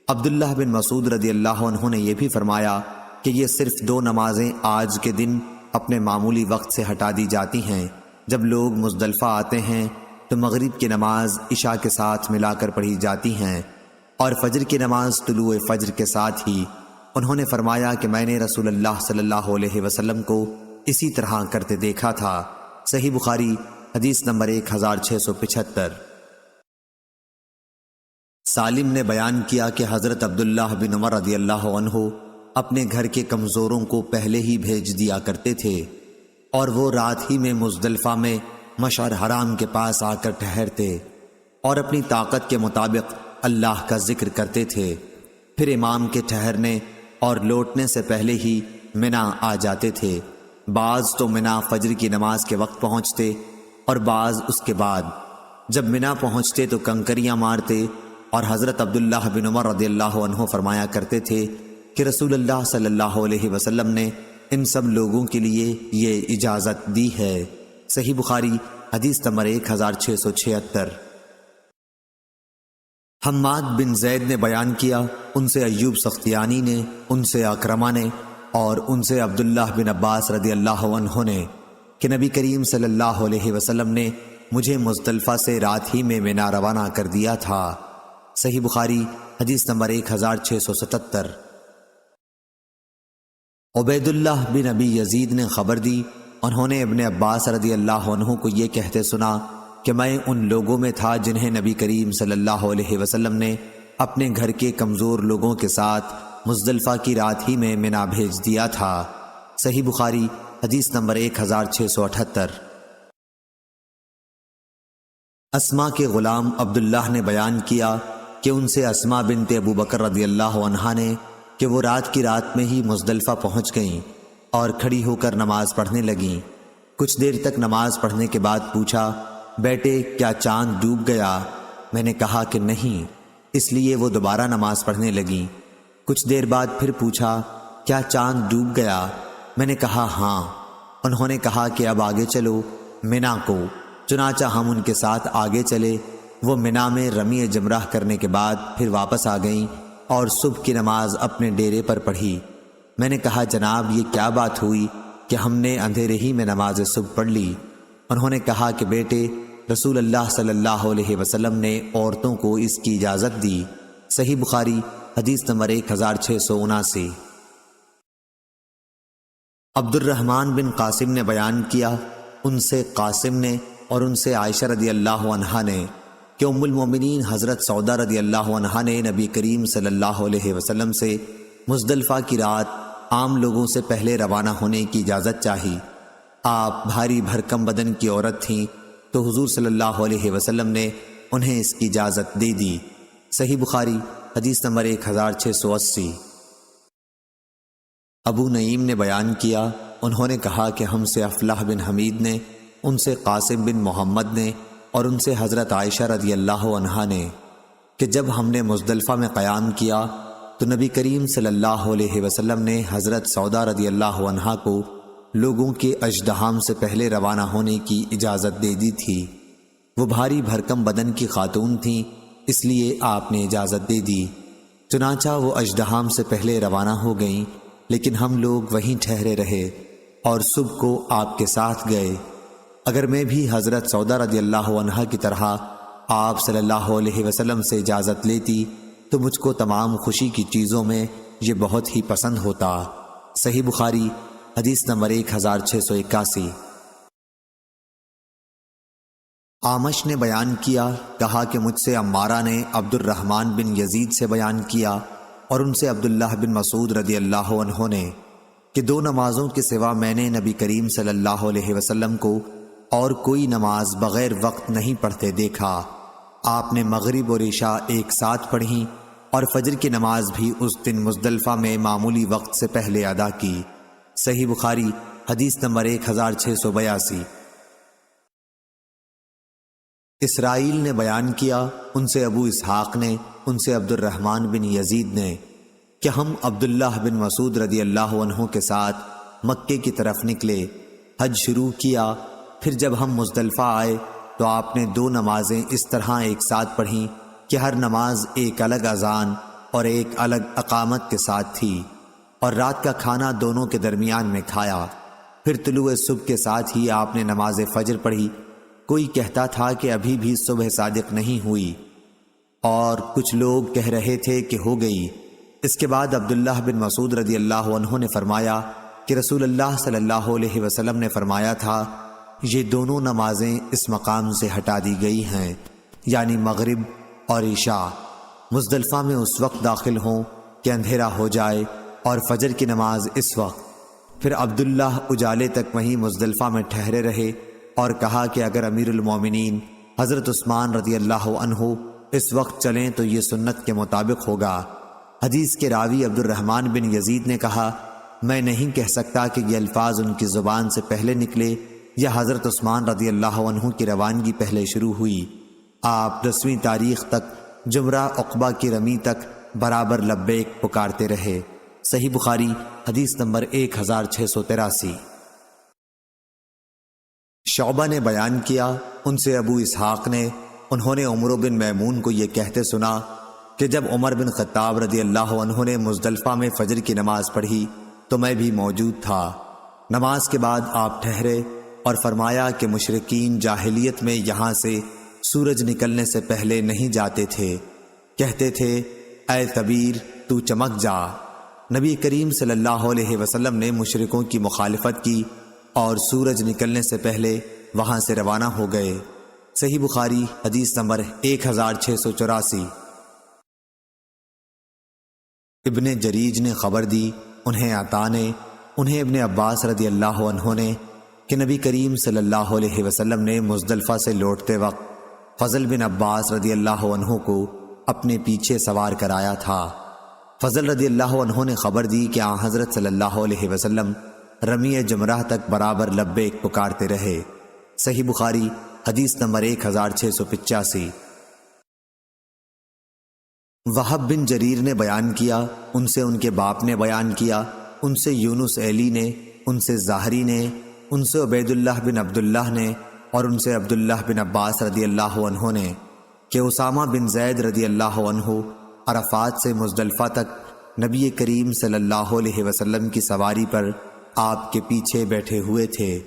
عبداللہ بن مسعود رضی اللہ عنہ نے یہ بھی فرمایا کہ یہ صرف 2 نمازیں آج کے دن اپنے معمولی وقت سے ہٹا دی جاتی ہیں۔ جب لوگ مزدلفہ آتے ہیں تو مغرب کی نماز عشاء کے ساتھ ملا کر پڑھی جاتی ہیں اور فجر کی نماز طلوع فجر کے ساتھ ہی۔ انہوں نے فرمایا کہ میں نے رسول اللہ صلی اللہ علیہ وسلم کو اسی طرح کرتے دیکھا تھا۔ صحیح بخاری حدیث نمبر 1675۔ سالم نے بیان کیا کہ حضرت عبداللہ بن عمر رضی اللہ عنہ اپنے گھر کے کمزوروں کو پہلے ہی بھیج دیا کرتے تھے اور وہ رات ہی میں مزدلفہ میں مشعر حرام کے پاس آ کر ٹھہرتے اور اپنی طاقت کے مطابق اللہ کا ذکر کرتے تھے، پھر امام کے ٹھہرنے اور لوٹنے سے پہلے ہی منا آ جاتے تھے بعض تو منا فجر کی نماز کے وقت پہنچتے اور بعض اس کے بعد۔ جب منا پہنچتے تو کنکریاں مارتے، اور حضرت عبداللہ بن عمر رضی اللہ عنہ فرمایا کرتے تھے کہ رسول اللہ صلی اللہ علیہ وسلم نے ان سب لوگوں کے لیے یہ اجازت دی ہے۔ صحیح بخاری حدیث نمبر 1676۔ حماد بن زید نے بیان کیا، ان سے ایوب سختیانی نے، ان سے اکرمہ نے، اور ان سے عبداللہ بن عباس رضی اللہ عنہ نے کہ نبی کریم صلی اللہ علیہ وسلم نے مجھے مزدلفہ سے رات ہی میں منا روانہ کر دیا تھا۔ صحیح بخاری حدیث نمبر 1677۔ عبید اللہ بن ابی یزید نے خبر دی، انہوں نے ابن عباس رضی اللہ عنہ کو یہ کہتے سنا کہ میں ان لوگوں میں تھا جنہیں نبی کریم صلی اللہ علیہ وسلم نے اپنے گھر کے کمزور لوگوں کے ساتھ مزدلفہ کی رات ہی میں منا بھیج دیا تھا۔ صحیح بخاری حدیث نمبر 1678۔ اسما کے غلام عبداللہ نے بیان کیا کہ ان سے اسما بنت ابو بکر رضی اللہ عنہا نے کہ وہ رات کی رات میں ہی مزدلفہ پہنچ گئیں اور کھڑی ہو کر نماز پڑھنے لگیں۔ کچھ دیر تک نماز پڑھنے کے بعد پوچھا، بیٹے کیا چاند ڈوب گیا؟ میں نے کہا کہ نہیں، اس لیے وہ دوبارہ نماز پڑھنے لگیں۔ کچھ دیر بعد پھر پوچھا، کیا چاند ڈوب گیا؟ میں نے کہا ہاں۔ انہوں نے کہا کہ اب آگے چلو منا کو۔ چنانچہ ہم ان کے ساتھ آگے چلے۔ وہ منا میں رمی جمرہ کرنے کے بعد پھر واپس آ گئیں اور صبح کی نماز اپنے ڈیرے پر پڑھی۔ میں نے کہا جناب یہ کیا بات ہوئی کہ ہم نے اندھیرے ہی میں نماز صبح پڑھ لی؟ انہوں نے کہا کہ بیٹے رسول اللہ صلی اللہ علیہ وسلم نے عورتوں کو اس کی اجازت دی۔ صحیح بخاری حدیث نمبر 1679۔ عبد الرحمن بن قاسم نے بیان کیا، ان سے قاسم نے اور ان سے عائشہ رضی اللہ عنہا نے کہ ام المومنین حضرت سودا رضی اللہ عنہا نے نبی کریم صلی اللہ علیہ وسلم سے مزدلفہ کی رات عام لوگوں سے پہلے روانہ ہونے کی اجازت چاہی۔ آپ بھاری بھرکم بدن کی عورت تھیں تو حضور صلی اللہ علیہ وسلم نے انہیں اس کی اجازت دے دی۔ صحیح بخاری حدیث نمبر 1680۔ ابو نعیم نے بیان کیا، انہوں نے کہا کہ ہم سے افلاح بن حمید نے، ان سے قاسم بن محمد نے اور ان سے حضرت عائشہ رضی اللہ عنہا نے کہ جب ہم نے مزدلفہ میں قیام کیا تو نبی کریم صلی اللہ علیہ وسلم نے حضرت سودا رضی اللہ عنہا کو لوگوں کے اژدہام سے پہلے روانہ ہونے کی اجازت دے دی تھی۔ وہ بھاری بھرکم بدن کی خاتون تھیں، اس لیے آپ نے اجازت دے دی۔ چنانچہ وہ اژدہام سے پہلے روانہ ہو گئیں، لیکن ہم لوگ وہیں ٹھہرے رہے اور صبح کو آپ کے ساتھ گئے۔ اگر میں بھی حضرت سودا رضی اللہ عنہا کی طرح آپ صلی اللہ علیہ وسلم سے اجازت لیتی تو مجھ کو تمام خوشی کی چیزوں میں یہ بہت ہی پسند ہوتا۔ صحیح بخاری حدیث نمبر 1681۔ آمش نے بیان کیا، کہا کہ مجھ سے عمارہ نے عبد الرحمن بن یزید سے بیان کیا اور ان سے عبداللہ بن مسعود رضی اللہ عنہ نے کہ دو نمازوں کے سوا میں نے نبی کریم صلی اللہ علیہ وسلم کو اور کوئی نماز بغیر وقت نہیں پڑھتے دیکھا۔ آپ نے مغرب اور عشاء ایک ساتھ پڑھیں اور فجر کی نماز بھی اس دن مزدلفہ میں معمولی وقت سے پہلے ادا کی۔ صحیح بخاری حدیث نمبر 1682۔ اسرائیل نے بیان کیا، ان سے ابو اسحاق نے، ان سے عبد الرحمن بن یزید نے کہ ہم عبداللہ بن مسعود رضی اللہ عنہ کے ساتھ مکے کی طرف نکلے، حج شروع کیا۔ پھر جب ہم مزدلفہ آئے تو آپ نے دو نمازیں اس طرح ایک ساتھ پڑھیں کہ ہر نماز ایک الگ اذان اور ایک الگ اقامت کے ساتھ تھی، اور رات کا کھانا دونوں کے درمیان میں کھایا۔ پھر طلوع صبح کے ساتھ ہی آپ نے نماز فجر پڑھی۔ کوئی کہتا تھا کہ ابھی بھی صبح صادق نہیں ہوئی، اور کچھ لوگ کہہ رہے تھے کہ ہو گئی۔ اس کے بعد عبداللہ بن مسعود رضی اللہ عنہ نے فرمایا کہ رسول اللہ صلی اللہ علیہ وسلم نے فرمایا تھا یہ دونوں نمازیں اس مقام سے ہٹا دی گئی ہیں، یعنی مغرب اور عشاء۔ مزدلفہ میں اس وقت داخل ہوں کہ اندھیرا ہو جائے اور فجر کی نماز اس وقت۔ پھر عبداللہ اجالے تک وہیں مزدلفہ میں ٹھہرے رہے اور کہا کہ اگر امیر المومنین حضرت عثمان رضی اللہ عنہ اس وقت چلیں تو یہ سنت کے مطابق ہوگا۔ حدیث کے راوی عبد الرحمن بن یزید نے کہا میں نہیں کہہ سکتا کہ یہ الفاظ ان کی زبان سے پہلے نکلے یا حضرت عثمان رضی اللہ عنہ کی روانگی پہلے شروع ہوئی۔ آپ 10ویں تاریخ تک جمرہ عقبہ کی رمی تک برابر لبیک پکارتے رہے۔ صحیح بخاری حدیث نمبر 1683۔ شعبہ نے بیان کیا، ان سے ابو اسحاق نے، انہوں نے عمرو بن میمون کو یہ کہتے سنا کہ جب عمر بن خطاب رضی اللہ عنہ نے مزدلفہ میں فجر کی نماز پڑھی تو میں بھی موجود تھا۔ نماز کے بعد آپ ٹھہرے اور فرمایا کہ مشرکین جاہلیت میں یہاں سے سورج نکلنے سے پہلے نہیں جاتے تھے، کہتے تھے اے تبیر تو چمک جا۔ نبی کریم صلی اللہ علیہ وسلم نے مشرکوں کی مخالفت کی اور سورج نکلنے سے پہلے وہاں سے روانہ ہو گئے۔ صحیح بخاری حدیث نمبر 1684۔ ابن جریج نے خبر دی، انہیں عطا نے، انہیں ابن عباس رضی اللہ عنہ نے کہ نبی کریم صلی اللہ علیہ وسلم نے مزدلفہ سے لوٹتے وقت فضل بن عباس رضی اللہ عنہ کو اپنے پیچھے سوار کرایا تھا۔ فضل رضی اللہ عنہ نے خبر دی کہ آن حضرت صلی اللہ علیہ وسلم رمی جمرہ تک برابر لبیک پکارتے رہے۔ صحیح بخاری حدیث نمبر 1685۔ وہب بن جریر نے بیان کیا، ان سے ان کے باپ نے بیان کیا، ان سے یونس ایلی نے، ان سے زاہری نے، ان سے عبید اللہ بن عبداللہ نے اور ان سے عبداللہ بن عباس رضی اللہ عنہ نے کہ اسامہ بن زید رضی اللہ عنہ عرفات سے مزدلفہ تک نبی کریم صلی اللہ علیہ وسلم کی سواری پر آپ کے پیچھے بیٹھے ہوئے تھے۔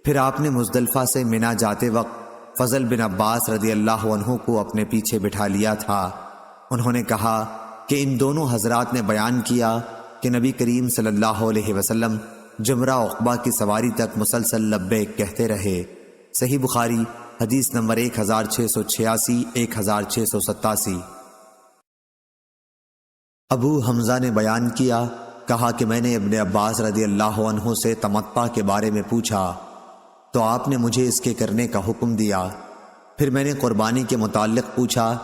پھر آپ نے مزدلفہ سے منا جاتے وقت فضل بن عباس رضی اللہ عنہ کو اپنے پیچھے بٹھا لیا تھا۔ انہوں نے کہا کہ ان دونوں حضرات نے بیان کیا کہ نبی کریم صلی اللہ علیہ وسلم جمرہ عقبہ کی سواری تک مسلسل لبیک کہتے رہے۔ صحیح بخاری حدیث نمبر 1686 1687۔ ابو حمزہ نے بیان کیا، کہا کہ میں نے ابن عباس رضی اللہ عنہ سے تمتع کے بارے میں پوچھا تو آپ نے مجھے اس کے کرنے کا حکم دیا۔ پھر میں نے قربانی کے متعلق پوچھا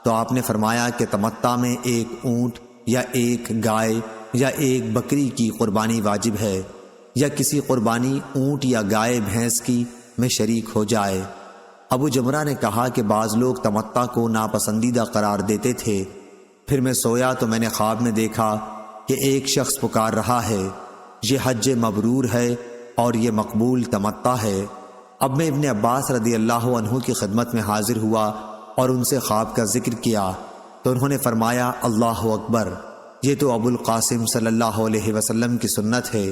تو آپ نے فرمایا کہ تمتع میں ایک اونٹ یا ایک گائے یا ایک بکری کی قربانی واجب ہے، یا کسی قربانی اونٹ یا گائے بھینس کی میں شریک ہو جائے۔ ابو جمرہ نے کہا کہ بعض لوگ تمتع کو ناپسندیدہ قرار دیتے تھے۔ پھر میں سویا تو میں نے خواب میں دیکھا کہ ایک شخص پکار رہا ہے، یہ حج مبرور ہے اور یہ مقبول تمتع ہے۔ اب میں ابن عباس رضی اللہ عنہ کی خدمت میں حاضر ہوا اور ان سے خواب کا ذکر کیا تو انہوں نے فرمایا اللہ اکبر، یہ تو ابو القاسم صلی اللہ علیہ وسلم کی سنت ہے۔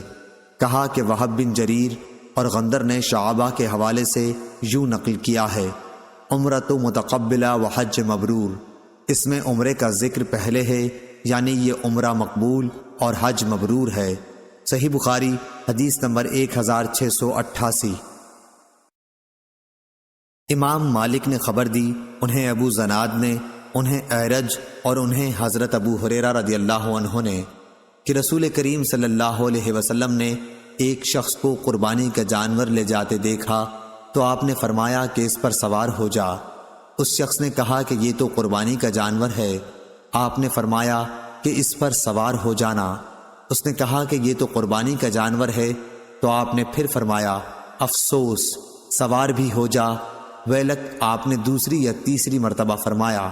کہا کہ وہب بن جریر اور غندر نے شعبہ کے حوالے سے یوں نقل کیا ہے، عمرۃ متقبلہ و حج مبرور، اس میں عمرے کا ذکر پہلے ہے، یعنی یہ عمرہ مقبول اور حج مبرور ہے۔ صحیح بخاری حدیث نمبر 1688۔ امام مالک نے خبر دی، انہیں ابو زناد نے، انہیں اعرج اور انہیں حضرت ابو ہریرہ رضی اللہ عنہ نے کہ رسول کریم صلی اللہ علیہ وسلم نے ایک شخص کو قربانی کا جانور لے جاتے دیکھا تو آپ نے فرمایا کہ اس پر سوار ہو جا۔ اس شخص نے کہا کہ یہ تو قربانی کا جانور ہے۔ آپ نے فرمایا کہ اس پر سوار ہو جانا۔ اس نے کہا کہ یہ تو قربانی کا جانور ہے، تو آپ نے پھر فرمایا افسوس، سوار بھی ہو جا۔ ویلک آپ نے دوسری یا تیسری مرتبہ فرمایا۔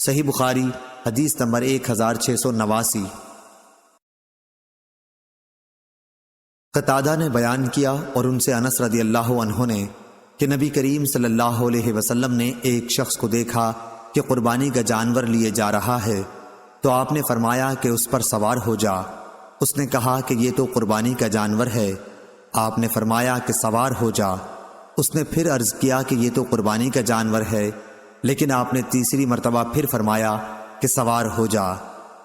صحیح بخاری حدیث نمبر 1689۔ قتادہ نے بیان کیا اور ان سے انس رضی اللہ عنہ نے کہ نبی کریم صلی اللہ علیہ وسلم نے ایک شخص کو دیکھا کہ قربانی کا جانور لیے جا رہا ہے، تو آپ نے فرمایا کہ اس پر سوار ہو جا۔ اس نے کہا کہ یہ تو قربانی کا جانور ہے۔ آپ نے فرمایا کہ سوار ہو جا۔ اس نے پھر عرض کیا کہ یہ تو قربانی کا جانور ہے، لیکن آپ نے تیسری مرتبہ پھر فرمایا کہ سوار ہو جا۔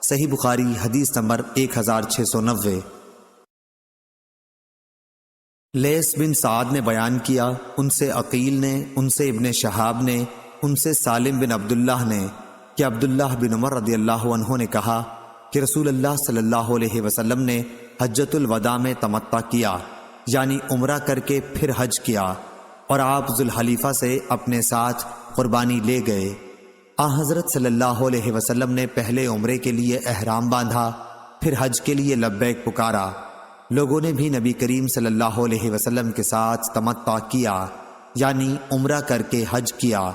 صحیح بخاری حدیث نمبر 1690۔ لیث بن سعد نے بیان کیا، ان سے عقیل نے، ان سے ابن شہاب نے، ان سے سالم بن عبداللہ نے کہ عبداللہ بن عمر رضی اللہ عنہ نے کہا کہ رسول اللہ صلی اللہ علیہ وسلم نے حجۃ الوداع میں تمتع کیا، یعنی عمرہ کر کے پھر حج کیا، اور آپ ذوالحلیفہ سے اپنے ساتھ قربانی لے گئے۔ حضرت صلی اللہ علیہ وسلم نے پہلے عمرے کے لیے احرام باندھا، پھر حج کے لیے لبیک پکارا۔ لوگوں نے بھی نبی کریم صلی اللہ علیہ وسلم کے ساتھ تمتع کیا، یعنی عمرہ کر کے حج کیا،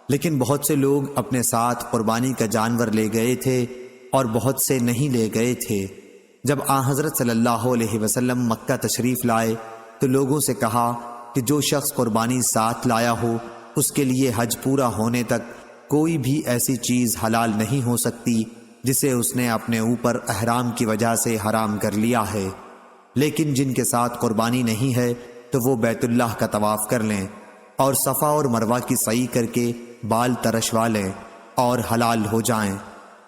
لیکن بہت سے لوگ اپنے ساتھ قربانی کا جانور لے گئے تھے اور بہت سے نہیں لے گئے تھے۔ جب آن حضرت صلی اللہ علیہ وسلم مکہ تشریف لائے تو لوگوں سے کہا کہ جو شخص قربانی ساتھ لایا ہو اس کے لیے حج پورا ہونے تک کوئی بھی ایسی چیز حلال نہیں ہو سکتی جسے اس نے اپنے اوپر احرام کی وجہ سے حرام کر لیا ہے، لیکن جن کے ساتھ قربانی نہیں ہے تو وہ بیت اللہ کا طواف کر لیں اور صفا اور مروہ کی سعی کر کے بال ترشوا لیں اور حلال ہو جائیں۔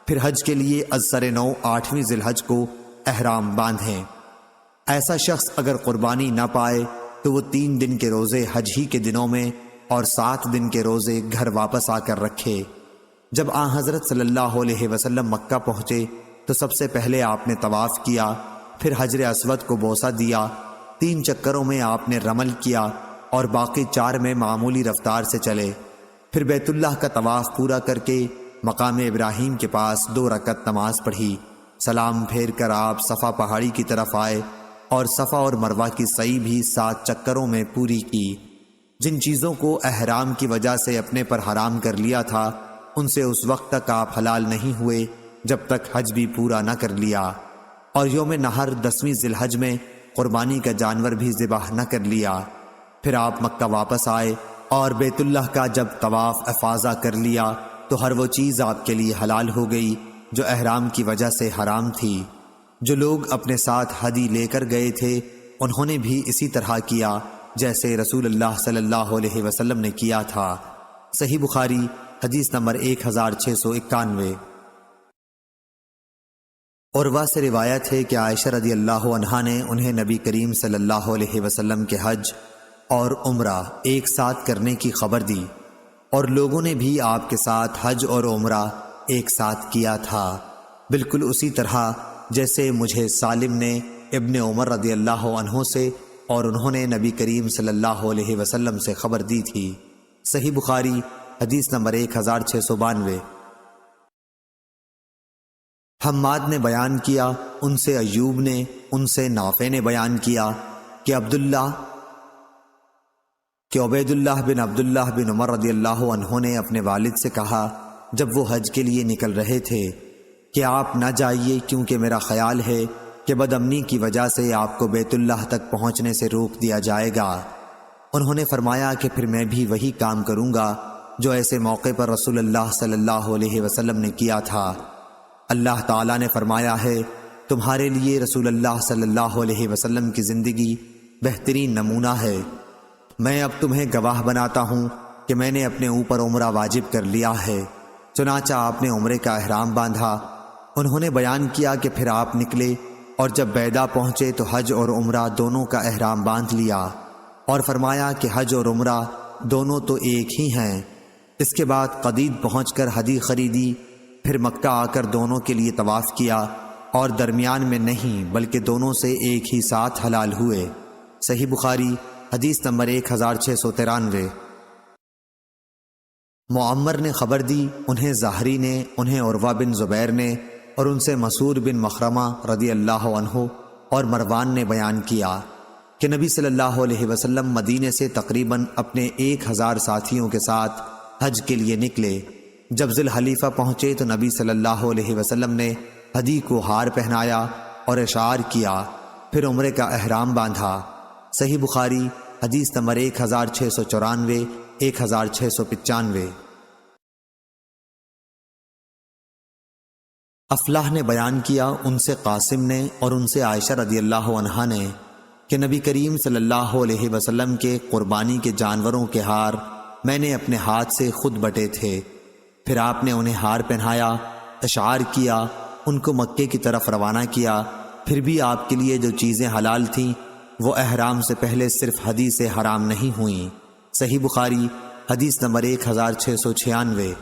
پھر حج کے لیے ازسر نو 8ویں ذی الحج کو احرام باندھیں۔ ایسا شخص اگر قربانی نہ پائے تو وہ 3 دن کے روزے حج ہی کے دنوں میں اور 7 دن کے روزے گھر واپس آ کر رکھے۔ جب آن حضرت صلی اللہ علیہ وسلم مکہ پہنچے تو سب سے پہلے آپ نے طواف کیا، پھر حجر اسود کو بوسہ دیا، 3 چکروں میں آپ نے رمل کیا اور باقی 4 میں معمولی رفتار سے چلے۔ پھر بیت اللہ کا طواف پورا کر کے مقام ابراہیم کے پاس 2 رکعت نماز پڑھی، سلام پھیر کر آپ صفا پہاڑی کی طرف آئے اور صفا اور مروہ کی سعی بھی 7 چکروں میں پوری کی۔ جن چیزوں کو احرام کی وجہ سے اپنے پر حرام کر لیا تھا ان سے اس وقت تک آپ حلال نہیں ہوئے جب تک حج بھی پورا نہ کر لیا، اور یوم نحر 10ویں ذی الحج میں قربانی کا جانور بھی ذبح نہ کر لیا۔ پھر آپ مکہ واپس آئے اور بیت اللہ کا جب طواف افاضہ کر لیا تو ہر وہ چیز آپ کے لیے حلال ہو گئی جو احرام کی وجہ سے حرام تھی۔ جو لوگ اپنے ساتھ ہدی لے کر گئے تھے انہوں نے بھی اسی طرح کیا جیسے رسول اللہ صلی اللہ علیہ وسلم نے کیا تھا۔ صحیح بخاری حدیث نمبر 1691۔ عروہ سے روایت ہے کہ عائشہ رضی اللہ عنہا نے انہیں نبی کریم صلی اللہ علیہ وسلم کے حج اور عمرہ ایک ساتھ کرنے کی خبر دی، اور لوگوں نے بھی آپ کے ساتھ حج اور عمرہ ایک ساتھ کیا تھا، بالکل اسی طرح جیسے مجھے سالم نے ابن عمر رضی اللہ عنہ سے اور انہوں نے نبی کریم صلی اللہ علیہ وسلم سے خبر دی تھی۔ صحیح بخاری حدیث نمبر 1692۔ حماد نے بیان کیا، ان سے ایوب نے، ان سے نافع نے بیان کیا کہ عبید اللہ بن عبداللہ بن عمر رضی اللہ عنہ نے اپنے والد سے کہا جب وہ حج کے لیے نکل رہے تھے کہ آپ نہ جائیے کیونکہ میرا خیال ہے کہ بد امنی کی وجہ سے آپ کو بیت اللہ تک پہنچنے سے روک دیا جائے گا۔ انہوں نے فرمایا کہ پھر میں بھی وہی کام کروں گا جو ایسے موقع پر رسول اللہ صلی اللہ علیہ وسلم نے کیا تھا۔ اللہ تعالیٰ نے فرمایا ہے تمہارے لیے رسول اللہ صلی اللہ علیہ وسلم کی زندگی بہترین نمونہ ہے۔ میں اب تمہیں گواہ بناتا ہوں کہ میں نے اپنے اوپر عمرہ واجب کر لیا ہے۔ چنانچہ آپ نے عمرے کا احرام باندھا۔ انہوں نے بیان کیا کہ پھر آپ نکلے اور جب بیدا پہنچے تو حج اور عمرہ دونوں کا احرام باندھ لیا اور فرمایا کہ حج اور عمرہ دونوں تو ایک ہی ہیں۔ اس کے بعد قدید پہنچ کر ہدی خریدی، پھر مکہ آ کر دونوں کے لیے طواف کیا اور درمیان میں نہیں بلکہ دونوں سے ایک ہی ساتھ حلال ہوئے۔ صحیح بخاری حدیث نمبر 1693۔ معمر نے خبر دی، انہیں زہری نے، انہیں عروہ بن زبیر نے اور ان سے مسعود بن مخرمہ رضی اللہ عنہ اور مروان نے بیان کیا کہ نبی صلی اللہ علیہ وسلم مدینے سے تقریباً اپنے 1000 ساتھیوں کے ساتھ حج کے لیے نکلے۔ جب ذی الحلیفہ پہنچے تو نبی صلی اللہ علیہ وسلم نے ہدی کو ہار پہنایا اور اشعار کیا، پھر عمرے کا احرام باندھا۔ صحیح بخاری حدیث نمبر 1694 1695۔ افلاح نے بیان کیا، ان سے قاسم نے اور ان سے عائشہ رضی اللہ عنہا نے کہ نبی کریم صلی اللہ علیہ وسلم کے قربانی کے جانوروں کے ہار میں نے اپنے ہاتھ سے خود بٹے تھے، پھر آپ نے انہیں ہار پہنایا، اشعار کیا، ان کو مکے کی طرف روانہ کیا۔ پھر بھی آپ کے لیے جو چیزیں حلال تھیں وہ احرام سے پہلے صرف ہدی سے حرام نہیں ہوئیں۔ صحیح بخاری حدیث نمبر 1696۔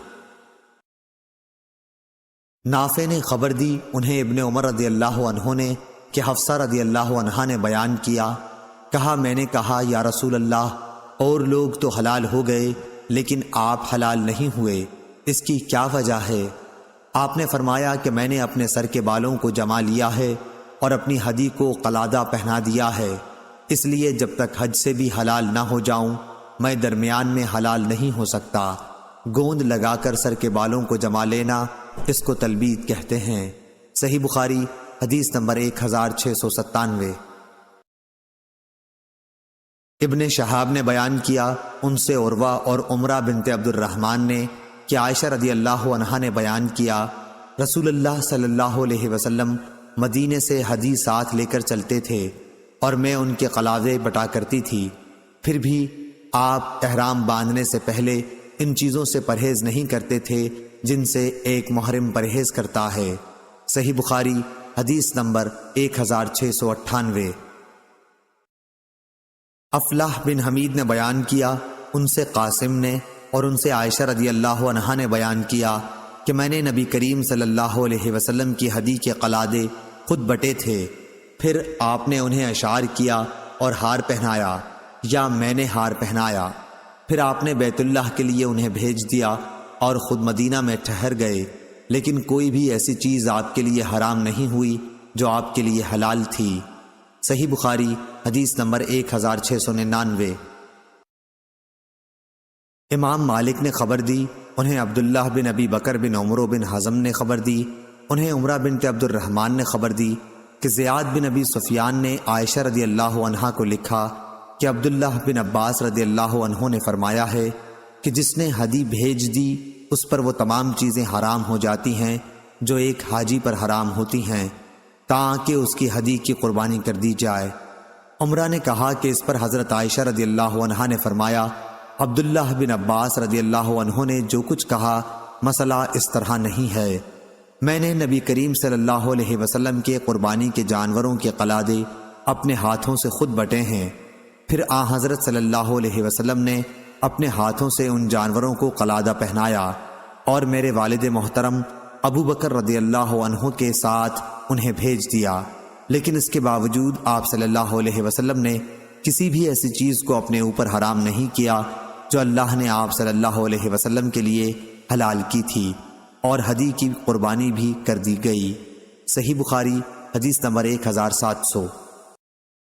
نافع نے خبر دی، انہیں ابن عمر رضی اللہ عنہ نے کہ حفصہ رضی اللہ عنہا نے بیان کیا، کہا میں نے کہا یا رسول اللہ اور لوگ تو حلال ہو گئے لیکن آپ حلال نہیں ہوئے، اس کی کیا وجہ ہے؟ آپ نے فرمایا کہ میں نے اپنے سر کے بالوں کو جما لیا ہے اور اپنی ہدی کو قلادہ پہنا دیا ہے، اس لیے جب تک حج سے بھی حلال نہ ہو جاؤں میں درمیان میں حلال نہیں ہو سکتا۔ گوند لگا کر سر کے بالوں کو جما لینا اس کو تلبید کہتے ہیں۔ صحیح بخاری حدیث نمبر 1697۔ ابن شہاب نے بیان کیا ان سے عروہ اور عمرہ بنت عبد الرحمن نے کہ عائشہ رضی اللہ عنہا نے بیان کیا رسول اللہ صلی اللہ علیہ وسلم مدینے سے ہدی ساتھ لے کر چلتے تھے اور میں ان کے قلادے بٹا کرتی تھی، پھر بھی آپ احرام باندھنے سے پہلے ان چیزوں سے پرہیز نہیں کرتے تھے جن سے ایک محرم پرہیز کرتا ہے۔ صحیح بخاری حدیث نمبر 1698۔ افلاح بن حمید نے بیان کیا ان سے قاسم نے اور ان سے عائشہ رضی اللہ عنہا نے بیان کیا کہ میں نے نبی کریم صلی اللہ علیہ وسلم کی ہدی کے قلادے خود بٹے تھے، پھر آپ نے انہیں اشعار کیا اور ہار پہنایا یا میں نے ہار پہنایا، پھر آپ نے بیت اللہ کے لیے انہیں بھیج دیا اور خود مدینہ میں ٹھہر گئے، لیکن کوئی بھی ایسی چیز آپ کے لیے حرام نہیں ہوئی جو آپ کے لیے حلال تھی۔ صحیح بخاری حدیث نمبر 1699۔ امام مالک نے خبر دی، انہیں عبداللہ بن ابی بکر بن عمر بن حزم نے خبر دی، انہیں عمرہ بنت عبد الرحمن نے خبر دی کہ زیاد بن ابی سفیان نے عائشہ رضی اللہ عنہا کو لکھا کہ عبداللہ بن عباس رضی اللہ عنہ نے فرمایا ہے کہ جس نے ہدی بھیج دی اس پر وہ تمام چیزیں حرام ہو جاتی ہیں جو ایک حاجی پر حرام ہوتی ہیں تاکہ اس کی ہدی کی قربانی کر دی جائے۔ عمرہ نے کہا کہ اس پر حضرت عائشہ رضی اللہ عنہا نے فرمایا عبداللہ بن عباس رضی اللہ عنہ نے جو کچھ کہا مسئلہ اس طرح نہیں ہے، میں نے نبی کریم صلی اللہ علیہ وسلم کے قربانی کے جانوروں کے قلادے اپنے ہاتھوں سے خود بٹے ہیں، پھر آن حضرت صلی اللہ علیہ وسلم نے اپنے ہاتھوں سے ان جانوروں کو قلادہ پہنایا اور میرے والد محترم ابو بکر رضی اللہ عنہ کے ساتھ انہیں بھیج دیا، لیکن اس کے باوجود آپ صلی اللہ علیہ وسلم نے کسی بھی ایسی چیز کو اپنے اوپر حرام نہیں کیا جو اللہ نے آپ صلی اللہ علیہ وسلم کے لیے حلال کی تھی، اور ہدی کی قربانی بھی کر دی گئی۔ صحیح بخاری حدیث نمبر 1700۔